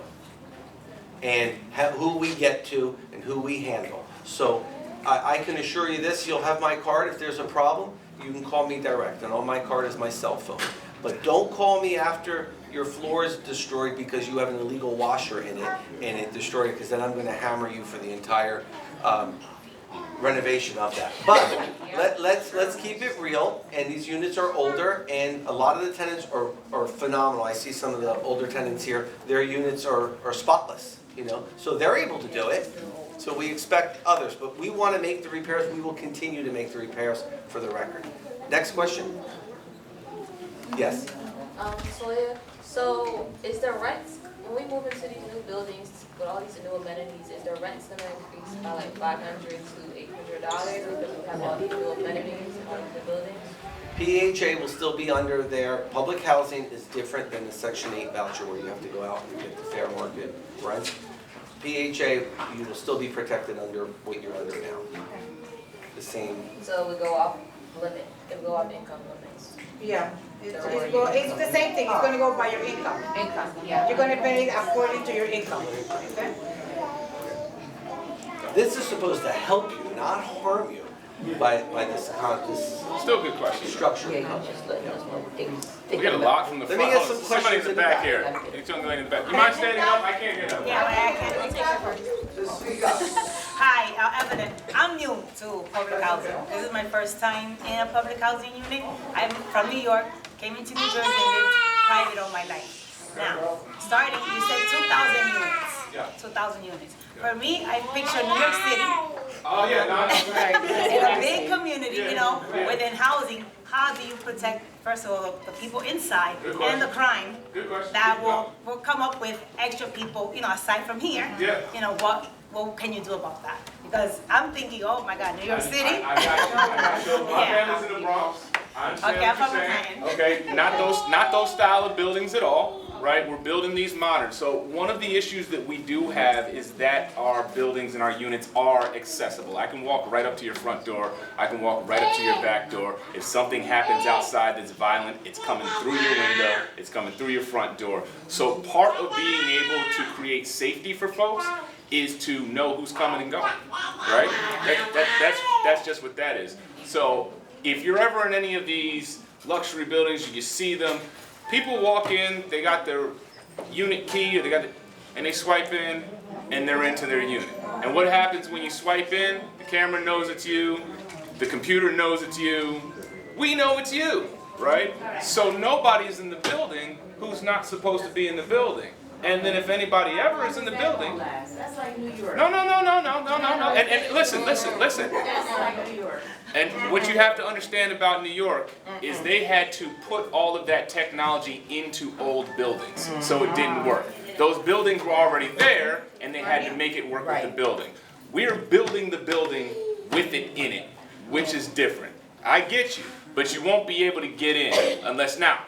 And who we get to and who we handle. So I can assure you this, you'll have my card. If there's a problem, you can call me direct. And on my card is my cell phone. But don't call me after your floor is destroyed because you have an illegal washer in it and it destroyed it, because then I'm going to hammer you for the entire renovation of that. But let's keep it real. And these units are older, and a lot of the tenants are phenomenal. I see some of the older tenants here. Their units are spotless, you know, so they're able to do it. So we expect others, but we want to make the repairs. We will continue to make the repairs for the record. Next question. Yes. So is the rents, when we move into these new buildings with all these new amenities, is the rents gonna increase by like $500 to $800 because we have all these new amenities in all these buildings? PHA will still be under their, public housing is different than the Section 8 voucher where you have to go out and get the fair market rent. PHA, you will still be protected under what you're under now. The same. So we go off limit, it will go off income limits. Yeah, it's the same thing, it's gonna go by your income. Income, yeah. You're gonna pay according to your income, okay? This is supposed to help you, not harm you by this Still a good question. structure. Yeah, you're just letting us know what they We got a lot from the Let front. me get Hold on, some somebody in questions the in the back back. here. Young lady in the back. You mind standing up? I can't get up. Yeah, I can. Hi, Evelyn. I'm new to public housing. This is my first time in a public housing unit. I'm from New York, came into New Jersey and lived private all my life. Now, starting, you said 2,000 units. Yeah. 2,000 units. For me, I picture New York City. Oh, yeah, no. In a big community, you know, within housing. How do you protect, first of all, the people inside and the crime that will come up with extra people, you know, aside from here? Yeah. You know, what can you do about that? Because I'm thinking, oh my God, New York City. I got you. My family's in the Bronx. I understand what you're saying. Okay, not those style of buildings at all, right? We're building these modern. So one of the issues that we do have is that our buildings and our units are accessible. I can walk right up to your front door. I can walk right up to your back door. If something happens outside that's violent, it's coming through your window. It's coming through your front door. So part of being able to create safety for folks is to know who's coming and going, right? That's just what that is. So if you're ever in any of these luxury buildings, you see them, people walk in, they got their unit key, or and they swipe in, and they're into their unit. And what happens when you swipe in? The camera knows it's you, the computer knows it's you, we know it's you, right? So nobody's in the building who's not supposed to be in the building. And then if anybody ever is in the building, That's like New York. no. And listen. That's like New York. And what you have to understand about New York is they had to put all of that technology into old buildings, so it didn't work. Those buildings were already there, and they had to make it work with the building. We're building the building with it in it, which is different. I get you, but you won't be able to get in unless now.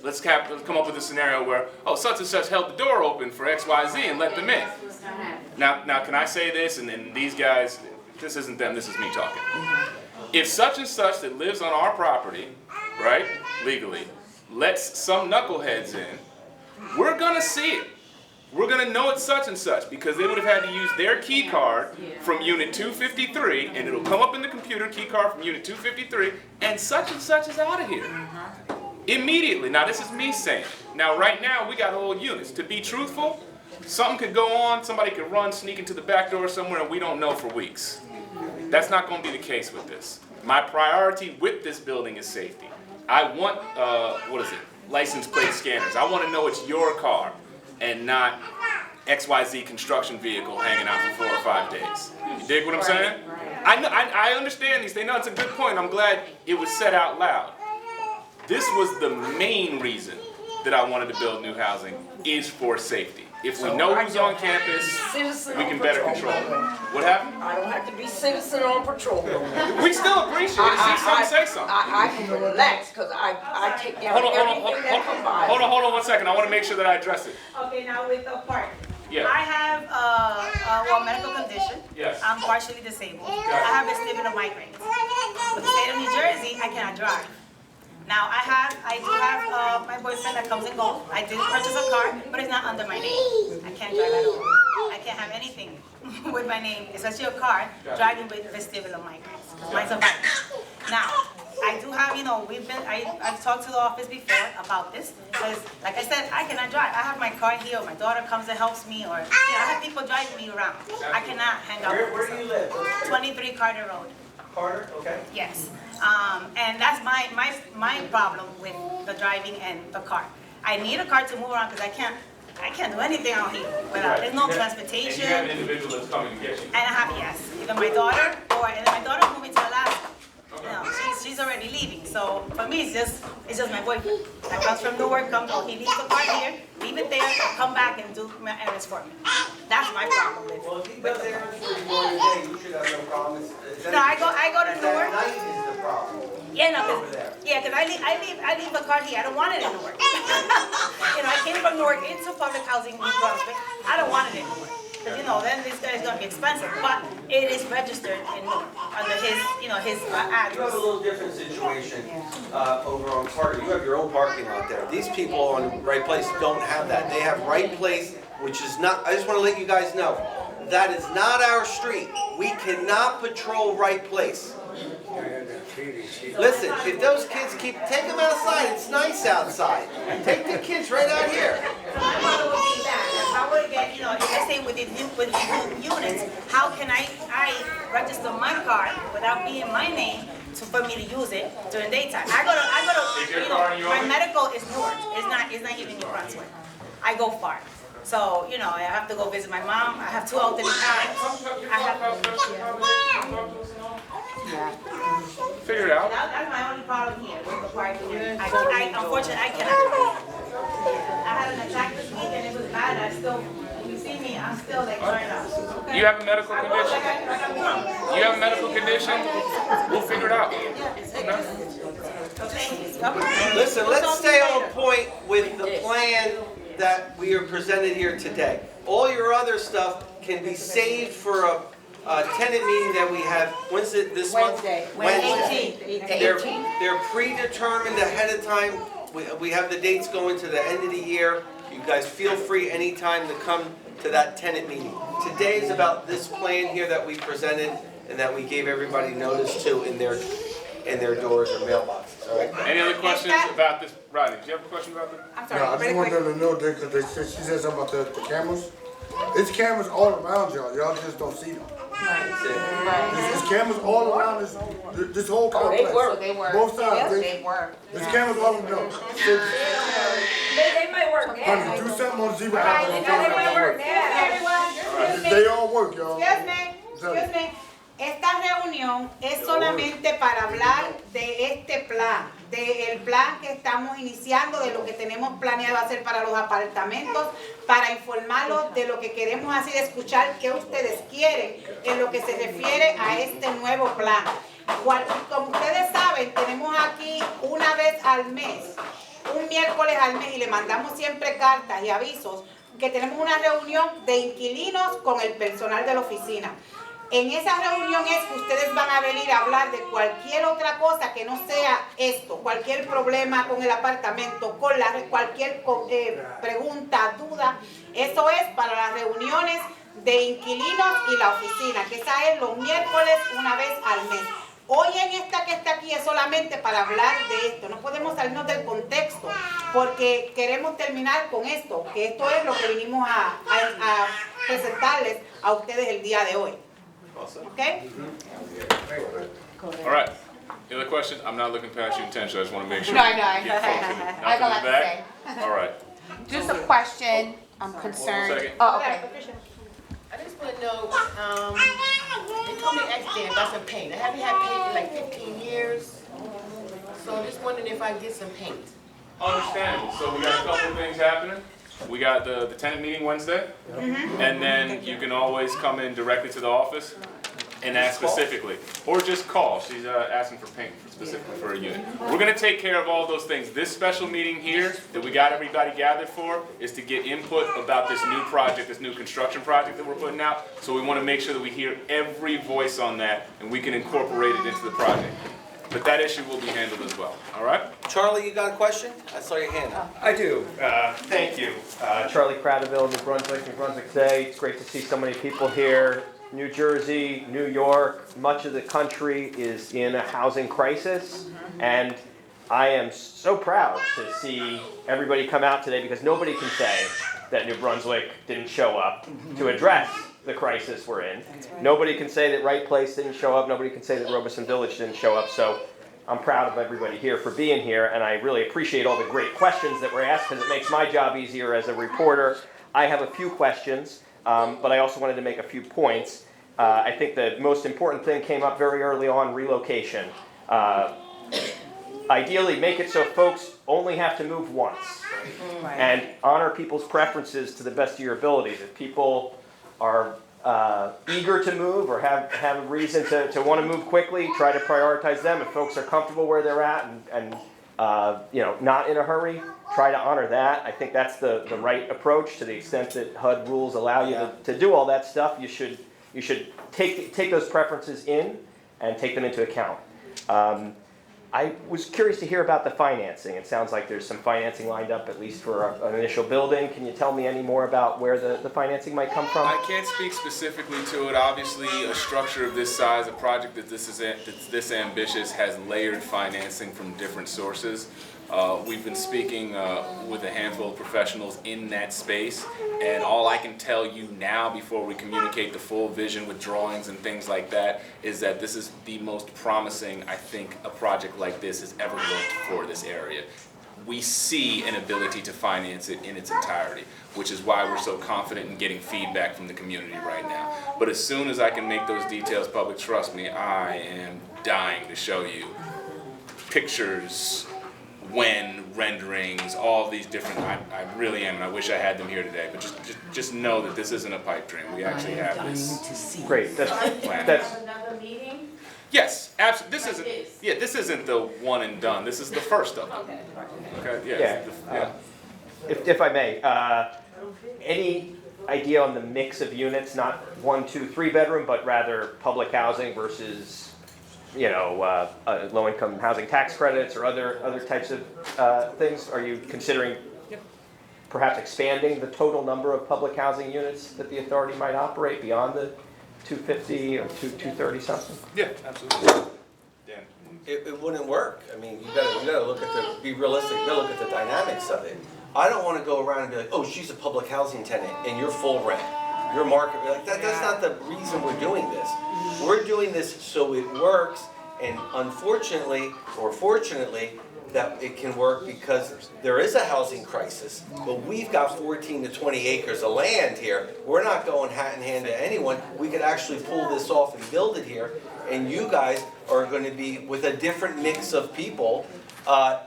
Let's come up with a scenario where, oh, such and such held the door open for X, Y, Z and let them in. Now, can I say this? And then these guys, this isn't them, this is me talking. If such and such that lives on our property, right, legally, lets some knuckleheads in, we're gonna see it. We're gonna know it's such and such because they would have had to use their key card from unit 253, and it'll come up in the computer, key card from unit 253, and such is out of here. Immediately. Now, this is me saying it. Now, right now, we got whole units. To be truthful, something could go on, somebody could run, sneak into the back door somewhere, and we don't know for weeks. That's not going to be the case with this. My priority with this building is safety. I want, license plate scanners. I want to know it's your car and not XYZ construction vehicle hanging out for 4 or 5 days. You dig what I'm saying? I understand these. They know it's a good point. I'm glad it was said out loud. This was the main reason that I wanted to build new housing, is for safety. If we know who's on campus, we can better control it. What happened? I don't have to be citizen on patrol. We still appreciate it. See something, say something. I can relax, because I take care of everything that comes by. Hold on 1 second. I want to make sure that I address it. Okay, now with the park. Yeah. I have a medical condition. Yes. I'm partially disabled. I have vestibular migraines. With the state of New Jersey, I cannot drive. Now I do have my boyfriend that comes and goes. I did purchase a car, but it's not under my name. I can't drive at all. I can't have anything with my name, especially a car, driving with vestibular migraines. Mine's a bike. Now, I do have, I've talked to the office before about this, because like I said, I cannot drive. I have my car here, or my daughter comes and helps me, or I have people driving me around. I cannot hang out. Where do you live? 23 Carter Road. Carter, okay. Yes. And that's my problem with the driving and the car. I need a car to move around because I can't do anything out here without, there's no transportation. And you have an individual that's coming to get you. And I have, yes, either my daughter and my daughter's moving to Alaska. She's already leaving. So for me, it's just my boyfriend. That comes from Newark, he leaves the car here, leave it there, come back and do my errands for me. That's my problem with. Well, if he does errands for you during the day, you should have no problem. No, I go to Newark. At night is the problem. Yeah, no, Over there. because I leave the car here. I don't want it in Newark. I came from Newark into public housing in Brunswick. I don't want it in Newark. Because, then this guy is going to be expensive. But it is registered in Newark under his address. You have a little different situation over on Carter. You have your own parking lot there. These people on Right Place don't have that. They have Right Place, which is not, I just want to let you guys know, that is not our street. We cannot patrol Right Place. Listen, if those kids take them outside, it's nice outside. Take the kids right out here. How would I get, let's say with the units, how can I register my car without being my name for me to use it during daytime? I go to, my medical is Newark. It's not even New Brunswick. I go far. So, I have to go visit my mom. I have 2 elderly parents. Figure it out. That's my only problem here with the parking. Unfortunately, I cannot drive. I had an attack this week and it was bad. You see me, I'm still like burned out. Okay? You have a medical condition? You have a medical condition? We'll figure it out. Listen, let's stay on point with the plan that we are presented here today. All your other stuff can be saved for a tenant meeting that we have, when's it, this month? Wednesday. They're predetermined ahead of time. We have the dates going to the end of the year. You guys feel free anytime to come to that tenant meeting. Today is about this plan here that we presented and that we gave everybody notice to in their doors or mailboxes, all right? Any other questions about this? Rodney, do you have a question about this? I'm No, sorry, I just really wanted quick. them to know that because she said something about the cameras. It's cameras all around y'all. Y'all just don't see them. There's cameras all around this whole complex. They work. Both sides. Yes, they work. There's cameras all around. They might work now. Honey, do something on zero hours. They might work now. They all work, y'all. Excuse me. Esta reunión es solamente para hablar de este plan, del plan que estamos iniciando, de lo que tenemos planeado hacer para los apartamentos, para informarlos de lo que queremos hacer, escuchar qué ustedes quieren en lo que se refiere a este nuevo plan. Como ustedes saben, tenemos aquí una vez al mes, un miércoles al mes, y le mandamos siempre cartas y avisos que tenemos una reunión de inquilinos con el personal de la oficina. En esa reunión es que ustedes van a venir a hablar de cualquier otra cosa que no sea esto, cualquier problema con el apartamento, cualquier pregunta, duda. Eso es para las reuniones de inquilinos y la oficina, que esa es los miércoles una vez al mes. Hoy en esta que está aquí es solamente para hablar de esto. No podemos salirnos del contexto porque queremos terminar con esto, que esto es lo que vinimos a presentarles a ustedes el día de hoy. Awesome. Okay? All right. Any other questions? I'm not looking past you intentionally, I just wanna make sure. No, I know. Get folks in there. I got a lot Nothing in to the say. back? All right. Just a question, I'm concerned. second. Oh, okay. I just want to know, they told me to ask Dan about some paint. I haven't had paint in like 15 years, so I'm just wondering if I can get some paint. Understandable. So we got a couple of things happening. We got the tenant meeting Wednesday, and then you can always come in directly to the office and ask specifically, or just call. She's asking for paint specifically for a unit. We're gonna take care of all those things. This special meeting here that we got everybody gathered for is to get input about this new project, this new construction project that we're putting out. So we wanna make sure that we hear every voice on that and we can incorporate it into the project. But that issue will be handled as well, all right? Charlie, you got a question? I saw your hand up. I do. Thank you. Charlie Cradaville, New Brunswick today. It's great to see so many people here. New Jersey, New York, much of the country is in a housing crisis. And I am so proud to see everybody come out today because nobody can say that New Brunswick didn't show up to address the crisis we're in. Nobody can say that Right Place didn't show up. Nobody can say that Robeson Village didn't show up. So I'm proud of everybody here for being here, and I really appreciate all the great questions that were asked because it makes my job easier as a reporter. I have a few questions, but I also wanted to make a few points. I think the most important thing came up very early on, relocation. Ideally, make it so folks only have to move once, and honor people's preferences to the best of your abilities. If people are eager to move or have a reason to want to move quickly, try to prioritize them. If folks are comfortable where they're at and not in a hurry, try to honor that. I think that's the right approach. To the extent that HUD rules allow you to do all that stuff, you should take those preferences in and take them into account. I was curious to hear about the financing. It sounds like there's some financing lined up, at least for an initial building. Can you tell me any more about where the financing might come from? I can't speak specifically to it. Obviously, a structure of this size, a project that's this ambitious, has layered financing from different sources. We've been speaking with a handful of professionals in that space, and all I can tell you now before we communicate the full vision with drawings and things like that is that this is the most promising I think a project like this has ever looked for this area. We see an ability to finance it in its entirety, which is why we're so confident in getting feedback from the community right now. But as soon as I can make those details public, trust me, I am dying to show you pictures, renderings, all these different, I really am, and I wish I had them here today, but just know that this isn't a pipe dream. We actually have this. Great. That's Another meeting? Yes, absolutely. This isn't the one and done. This is the first of them. Okay. Yeah. If I may, any idea on the mix of units, not 1, 2, 3 bedroom, but rather public housing versus low-income housing tax credits or other types of things? Are you considering perhaps expanding the total number of public housing units that the authority might operate beyond the 250 or 230 something? Yeah, absolutely. Dan. It wouldn't work. I mean, you gotta look at be realistic. You gotta look at the dynamics of it. I don't want to go around and be like, oh, she's a public housing tenant and you're full rent. Your market, that's not the reason we're doing this. We're doing this so it works, and unfortunately, or fortunately, that it can work because there is a housing crisis, but we've got 14 to 20 acres of land here. We're not going hat in hand to anyone. We could actually pull this off and build it here, and you guys are going to be with a different mix of people,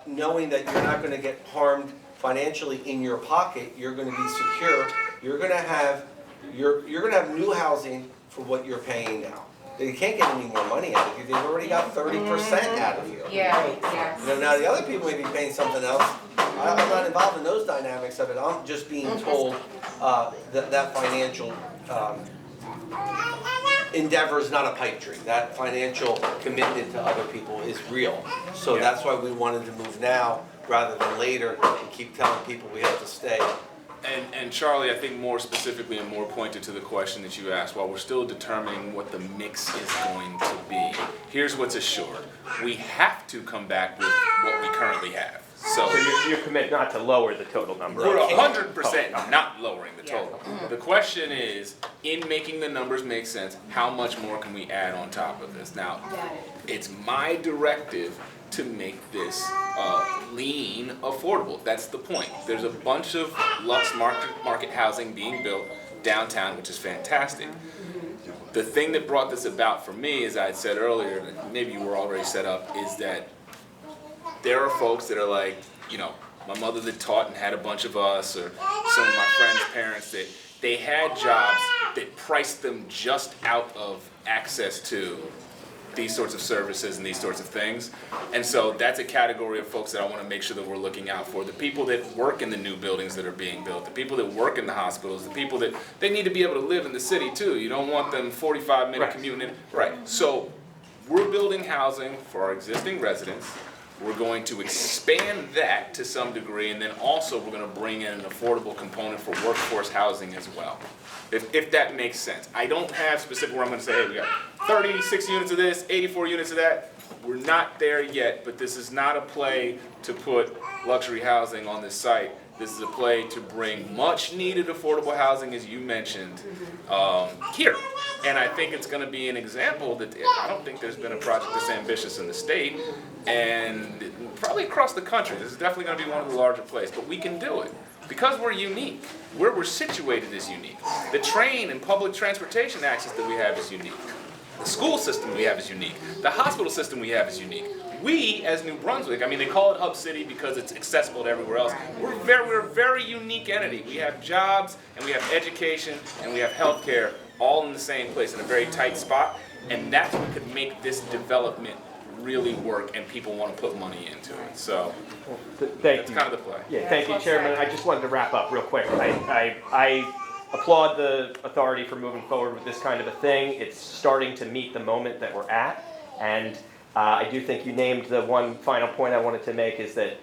knowing that you're not going to get harmed financially in your pocket. You're going to be secure. You're going to have new housing for what you're paying now. You can't get any more money out of you. They've already got 30% out of you. Yeah. Now the other people may be paying something else. I'm not involved in those dynamics of it. I'm just being told that financial endeavor is not a pipe dream. That financial commitment to other people is real. So that's why we wanted to move now rather than later and keep telling people we have to stay. And Charlie, I think more specifically and more pointed to the question that you asked, while we're still determining what the mix is going to be, here's what's assured. We have to come back with what we currently have. So you commit not to lower the total number. we're of 100% not lowering the total. The question is, in making the numbers make sense, how much more can we add on top of this? Now, it's my directive to make this lean affordable. That's the point. There's a bunch of luxe market housing being built downtown, which is fantastic. The thing that brought this about for me, as I had said earlier, and maybe you were already set up, is that there are folks that are like, you know, my mother that taught and had a bunch of us, or some of my friends' parents that they had jobs that priced them just out of access to these sorts of services and these sorts of things. And so that's a category of folks that I want to make sure that we're looking out for. The people that work in the new buildings that are being built, the people that work in the hospitals, the people that, they need to be able to live in the city too. You don't want them 45-minute commuting. Right. So we're building housing for our existing residents. We're going to expand that to some degree, and then also we're going to bring in an affordable component for workforce housing as well. If that makes sense. I don't have specific where I'm going to say, hey, we got 36 units of this, 84 units of that. We're not there yet, but this is not a play to put luxury housing on this site. This is a play to bring much needed affordable housing, as you mentioned, here. And I think it's going to be an example that I don't think there's been a project this ambitious in the state, and probably across the country. This is definitely going to be one of the larger plays, but we can do it because we're unique. Where we're situated is unique. The train and public transportation access that we have is unique. The school system we have is unique. The hospital system we have is unique. We, as New Brunswick, I mean, they call it Hub City because it's accessible to everywhere else. We're a very unique entity. We have jobs, and we have education, and we have healthcare all in the same place in a very tight spot, and that's what could make this development really work and people want to put money into it. So that's kind of the play. Yeah, thank you, Chairman. I just wanted to wrap up real quick. I applaud the authority for moving forward with this kind of a thing. It's starting to meet the moment that we're at, and I do think you named the one final point I wanted to make is that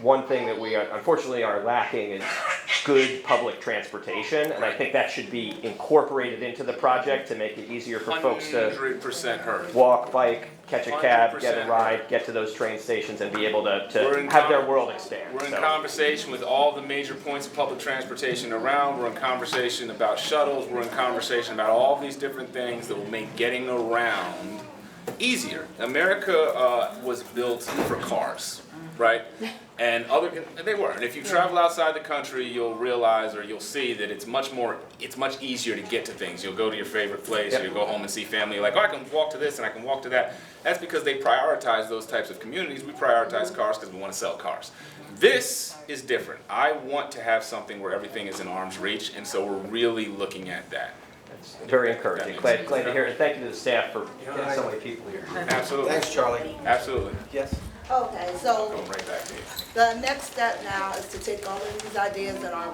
one thing that we unfortunately are lacking is good public transportation, and I think that should be incorporated into the project to make it easier for folks to 100% heard. Walk, bike, catch a cab, get a ride, get to those train stations, and be able to have their world expand. We're in conversation with all the major points of public transportation around. We're in conversation about shuttles. We're in conversation about all these different things that will make getting around easier. America was built for cars, right? And they were. And if you travel outside the country, you'll realize or you'll see that it's much easier to get to things. You'll go to your favorite place, or you'll go home and see family. You're like, oh, I can walk to this and I can walk to that. That's because they prioritize those types of communities. We prioritize cars because we want to sell cars. This is different. I want to have something where everything is in arm's reach, and so we're really looking at that. It's very encouraging. Glad to hear it. Thank you to the staff for getting so many people here. Absolutely. Thanks, Charlie. Absolutely. Yes. Okay, so Going right back to you. the next step now is to take all of these ideas and our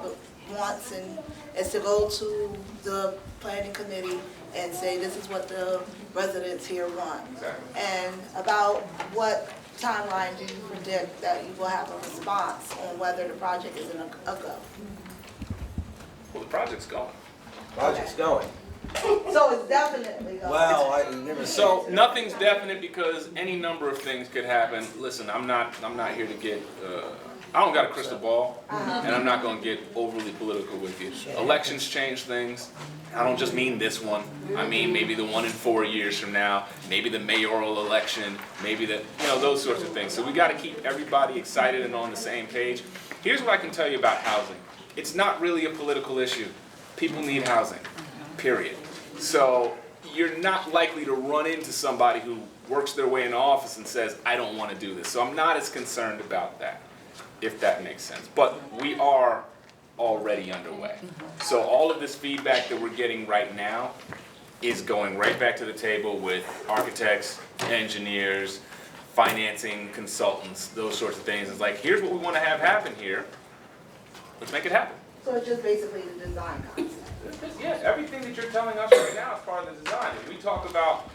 wants and is to go to the planning committee and say this is what the residents here want. Exactly. And about what timeline do you predict that you will have a response on whether the project is in a go? Well, the project's going. Project's going. So it's definitely going. Well, I never. So nothing's definite because any number of things could happen. Listen, I'm not here to get. I don't got a crystal ball, and I'm not going to get overly political with you. Elections change things. I don't just mean this one. I mean maybe the one in 4 years from now, maybe the mayoral election, maybe those sorts of things. So we got to keep everybody excited and on the same page. Here's what I can tell you about housing. It's not really a political issue. People need housing. Period. So you're not likely to run into somebody who works their way in the office and says, I don't want to do this. So I'm not as concerned about that, if that makes sense. But we are already underway. So all of this feedback that we're getting right now is going right back to the table with architects, engineers, financing consultants, those sorts of things. It's like, here's what we want to have happen here. Let's make it happen. So it's just basically the design concept. Yeah, everything that you're telling us right now is part of the design. If we talk about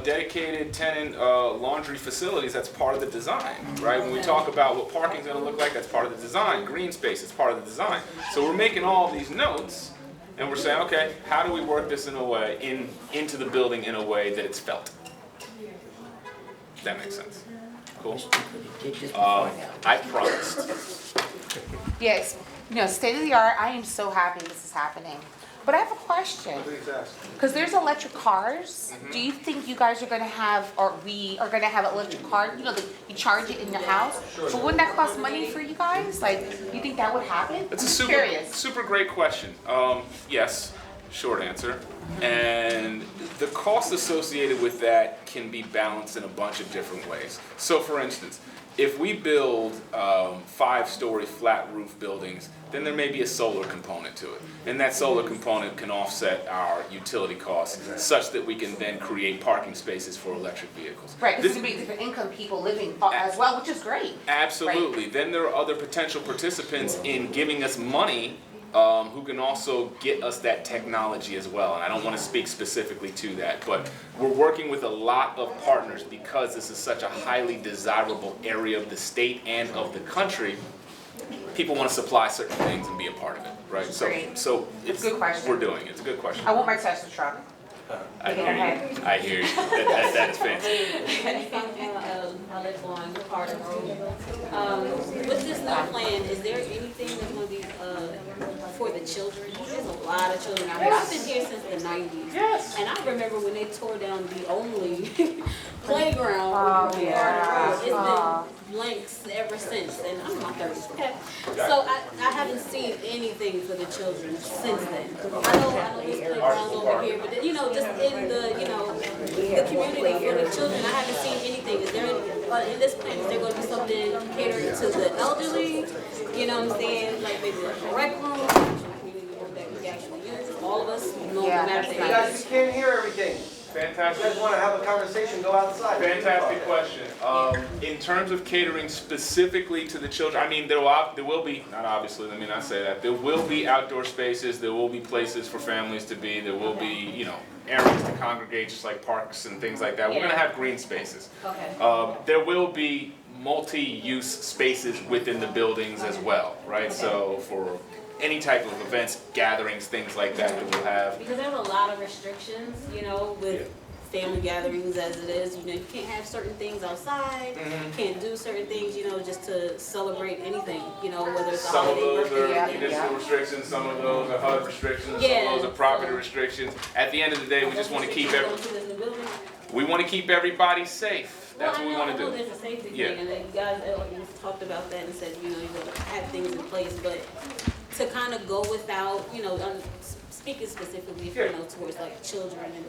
dedicated tenant laundry facilities, that's part of the design, right? When we talk about what parking's going to look like, that's part of the design. Green space is part of the design. So we're making all these notes, and we're saying, okay, how do we work this in a way, into the building in a way that it's felt? That makes sense. Cool. I promised. Yes, state of the art, I am so happy this is happening. But I have a question. Because there's electric cars. Do you think you guys are gonna have, or we are gonna have electric cars, you charge it in your house? But wouldn't that cost money for you guys? Like, you think that would happen? That's I'm curious. super great question. Yes, short answer. And the cost associated with that can be balanced in a bunch of different ways. So for instance, if we build 5-story flat roof buildings, then there may be a solar component to it. And that solar component can offset our utility costs such that we can then create parking spaces for electric vehicles. Right, because there's gonna be different income people living as well, which is great. Absolutely. Right. Then there are other potential participants in giving us money who can also get us that technology as well. And I don't want to speak specifically to that, but we're working with a lot of partners because this is such a highly desirable area of the state and of the country. People want to supply certain things and be a part of it, right? Great. So it's a good question. We're doing it. It's a good question. I want my Tesla truck. I hear you. That is fancy. I live on Carter Road. With this new plan, is there anything that's going to be for the children? There's a lot of children out here. I've been here since the 90s. Yes. And I remember when they tore down the only playground on Carter Road. It's been blanks ever since, and I'm not 30. So I haven't seen anything for the children since then. I know this playground's over here, but just in the community for the children, I haven't seen anything. Is there in this plan? Is there going to be something catering to the elderly? You know what I'm saying? Like maybe a rec room, that we actually use. All of us, no matter You guys, you can't hear everything. Fantastic. You guys want to have a conversation, go outside. Fantastic question. In terms of catering specifically to the children, I mean, there will be, not obviously, let me not say that, there will be outdoor spaces, there will be places for families to be, there will be, areas to congregate, just like parks and things like that. We're going to have green spaces. Okay. There will be multi-use spaces within the buildings as well, right? Okay. So for any type of events, gatherings, things like that that we'll have. Because there's a lot of restrictions, with family gatherings as it is. You can't have certain things outside, can't do certain things, just to celebrate anything, whether it's Some of those birthday, are municipal restrictions, some of those are HUD restrictions, some of those are property restrictions. At the end of the day, we just want to keep everybody safe. That's what we want to do. I know there's a safety thing, and you guys talked about that and said, you're going to have things in place, but to kind of go without, speaking specifically, towards like children and,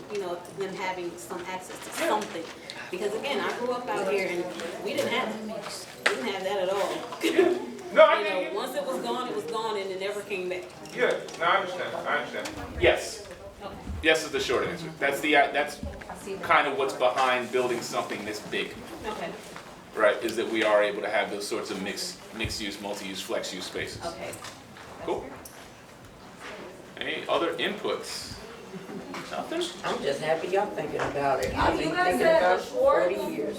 them having some access to something. Because again, I grew up out here and we didn't have that. We didn't have that at all. No, once it was gone and it never came back. Yeah, no, I understand. Yes. Okay. Yes is the short answer. That's kind of what's behind building something this big. Okay. Right, is that we are able to have those sorts of mixed use, multi-use, flex-use spaces. Okay. Cool. Any other inputs? Nothing? I'm just happy y'all thinking about it. I've been You guys thinking said about the it for 40 Schwartz? years.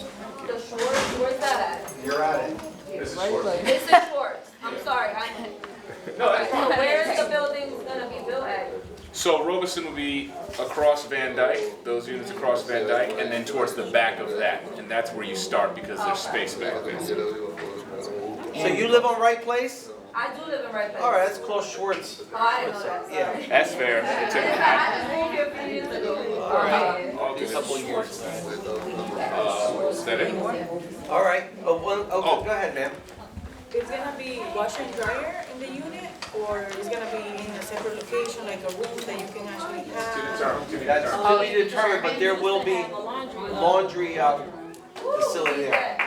The Schwartz, where's that at? You're at it. This is short. This is Schwartz. I'm sorry. No, that's So where's the building gonna be built at? So Robeson will be across Van Dyke, those units across Van Dyke, and then towards the back of that. And that's where you start because there's space back there. So you live on Right Place? I do live in Right Place. All right, that's close Schwartz. Oh, I didn't know that. Yeah. Sorry. That's fair. I just moved here a few years ago. All right. All A good. couple of years. Is that it? All right. Go ahead, ma'am. It's gonna be washer and dryer in the unit, or it's gonna be in a separate location, like a room that you can actually have? That's to be determined, but there will be laundry facility there.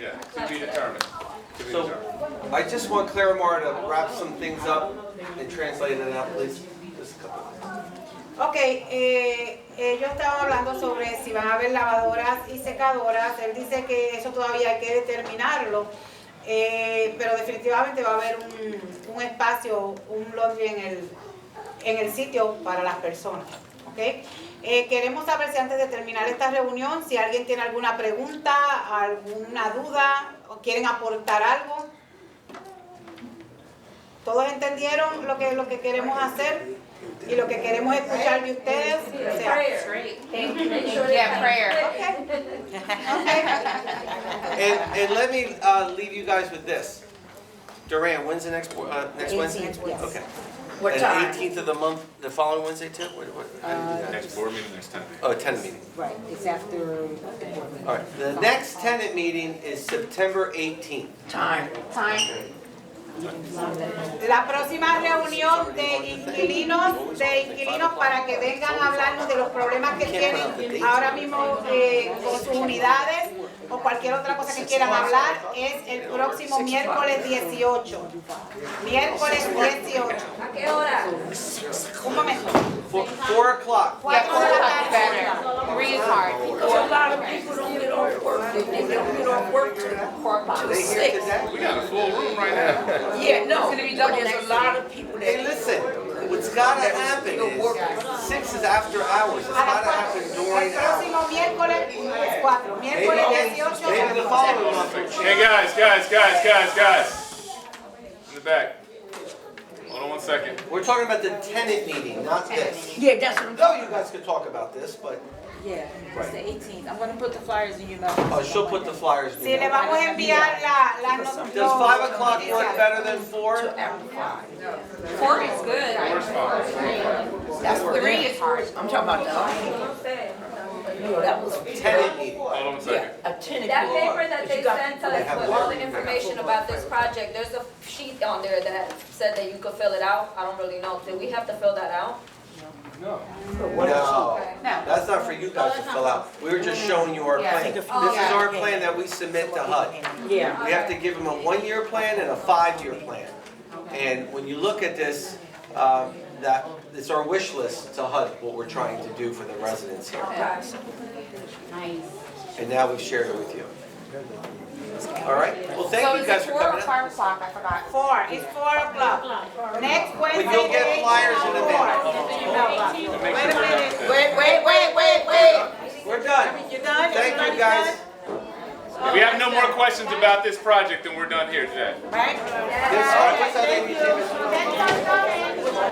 Yeah, to be determined. So I just want Clarimar to wrap some things up and translate it out, please. Just a couple. Ok, ellos estaban hablando sobre si van a haber lavadoras y secadoras. Él dice que eso todavía hay que determinarlo, pero definitivamente va a haber un espacio, un laundry en el sitio para las personas. Okay. Queremos saber si antes de terminar esta reunión, si alguien tiene alguna pregunta, alguna duda o quieren aportar algo. ¿Todos entendieron lo que queremos hacer? Y lo que queremos escuchar de ustedes, o sea, Yeah, prayer. And let me leave you guys with this. Duran, when's the next Wednesday? 18th, yes. Okay. What And time? 18th of the month, the following Wednesday too? How do you do that? Next board meeting, next time. Oh, tenant meeting. Right, it's after. All right, the next tenant meeting is September 18th. Time. la próxima reunión de inquilinos para que vengan a hablarnos de los problemas que tienen ahora mismo con sus unidades o cualquier otra cosa que quieran hablar es el próximo miércoles 18. Miércoles 18. ¿A qué hora? Un momento. 4 o'clock. 4 de la tarde. 3 is hard. A lot of people don't get off work, they don't get off work till 4 o'clock. They here today? We got a full room right now. Yeah, no, It's gonna be double but there's next a lot of people Hey, that. listen, what's gotta happen is, 6 is after hours, it's gotta happen El during hours. próximo miércoles es 4. Miércoles 18. Maybe the following month will change. Hey, guys. In the back. Hold on one second. We're talking about the tenant meeting, not this. Yeah, that's what I'm No, you guys could talk about this, but, Yeah, it's the 18th. I'm gonna put the flyers in your mail. oh, she'll put the flyers in. Si le vamos a enviar la Does 5 o'clock work better than 4? 4 is good. That's 3 is hard. I'm talking about the. No, that was. Tenant meeting. Hold on one second. A tenant. That paper that If they you got sent people that us have with work, all the information about this project, there's a sheet on there that said that you could fill it out. I don't really know. Did we have to fill that out? No, that's not for you guys to fill out. We were just showing you our plan. This is our plan that we submit to HUD. Yeah. We have to give them a 1-year plan and a 5-year plan. And when you look at this, that, it's our wish list to HUD, what we're trying to do for the residents here. Nice. And now we've shared it with you. All right, well, thank you guys for So is it 4 or coming in. 5 o'clock? I forgot. 4. It's 4 o'clock. Next Wednesday. But you'll get flyers in a minute. minute. Wait a minute. We're done. You done? Thank you, guys. If we have no more questions about this project, then we're done here today. Right? This,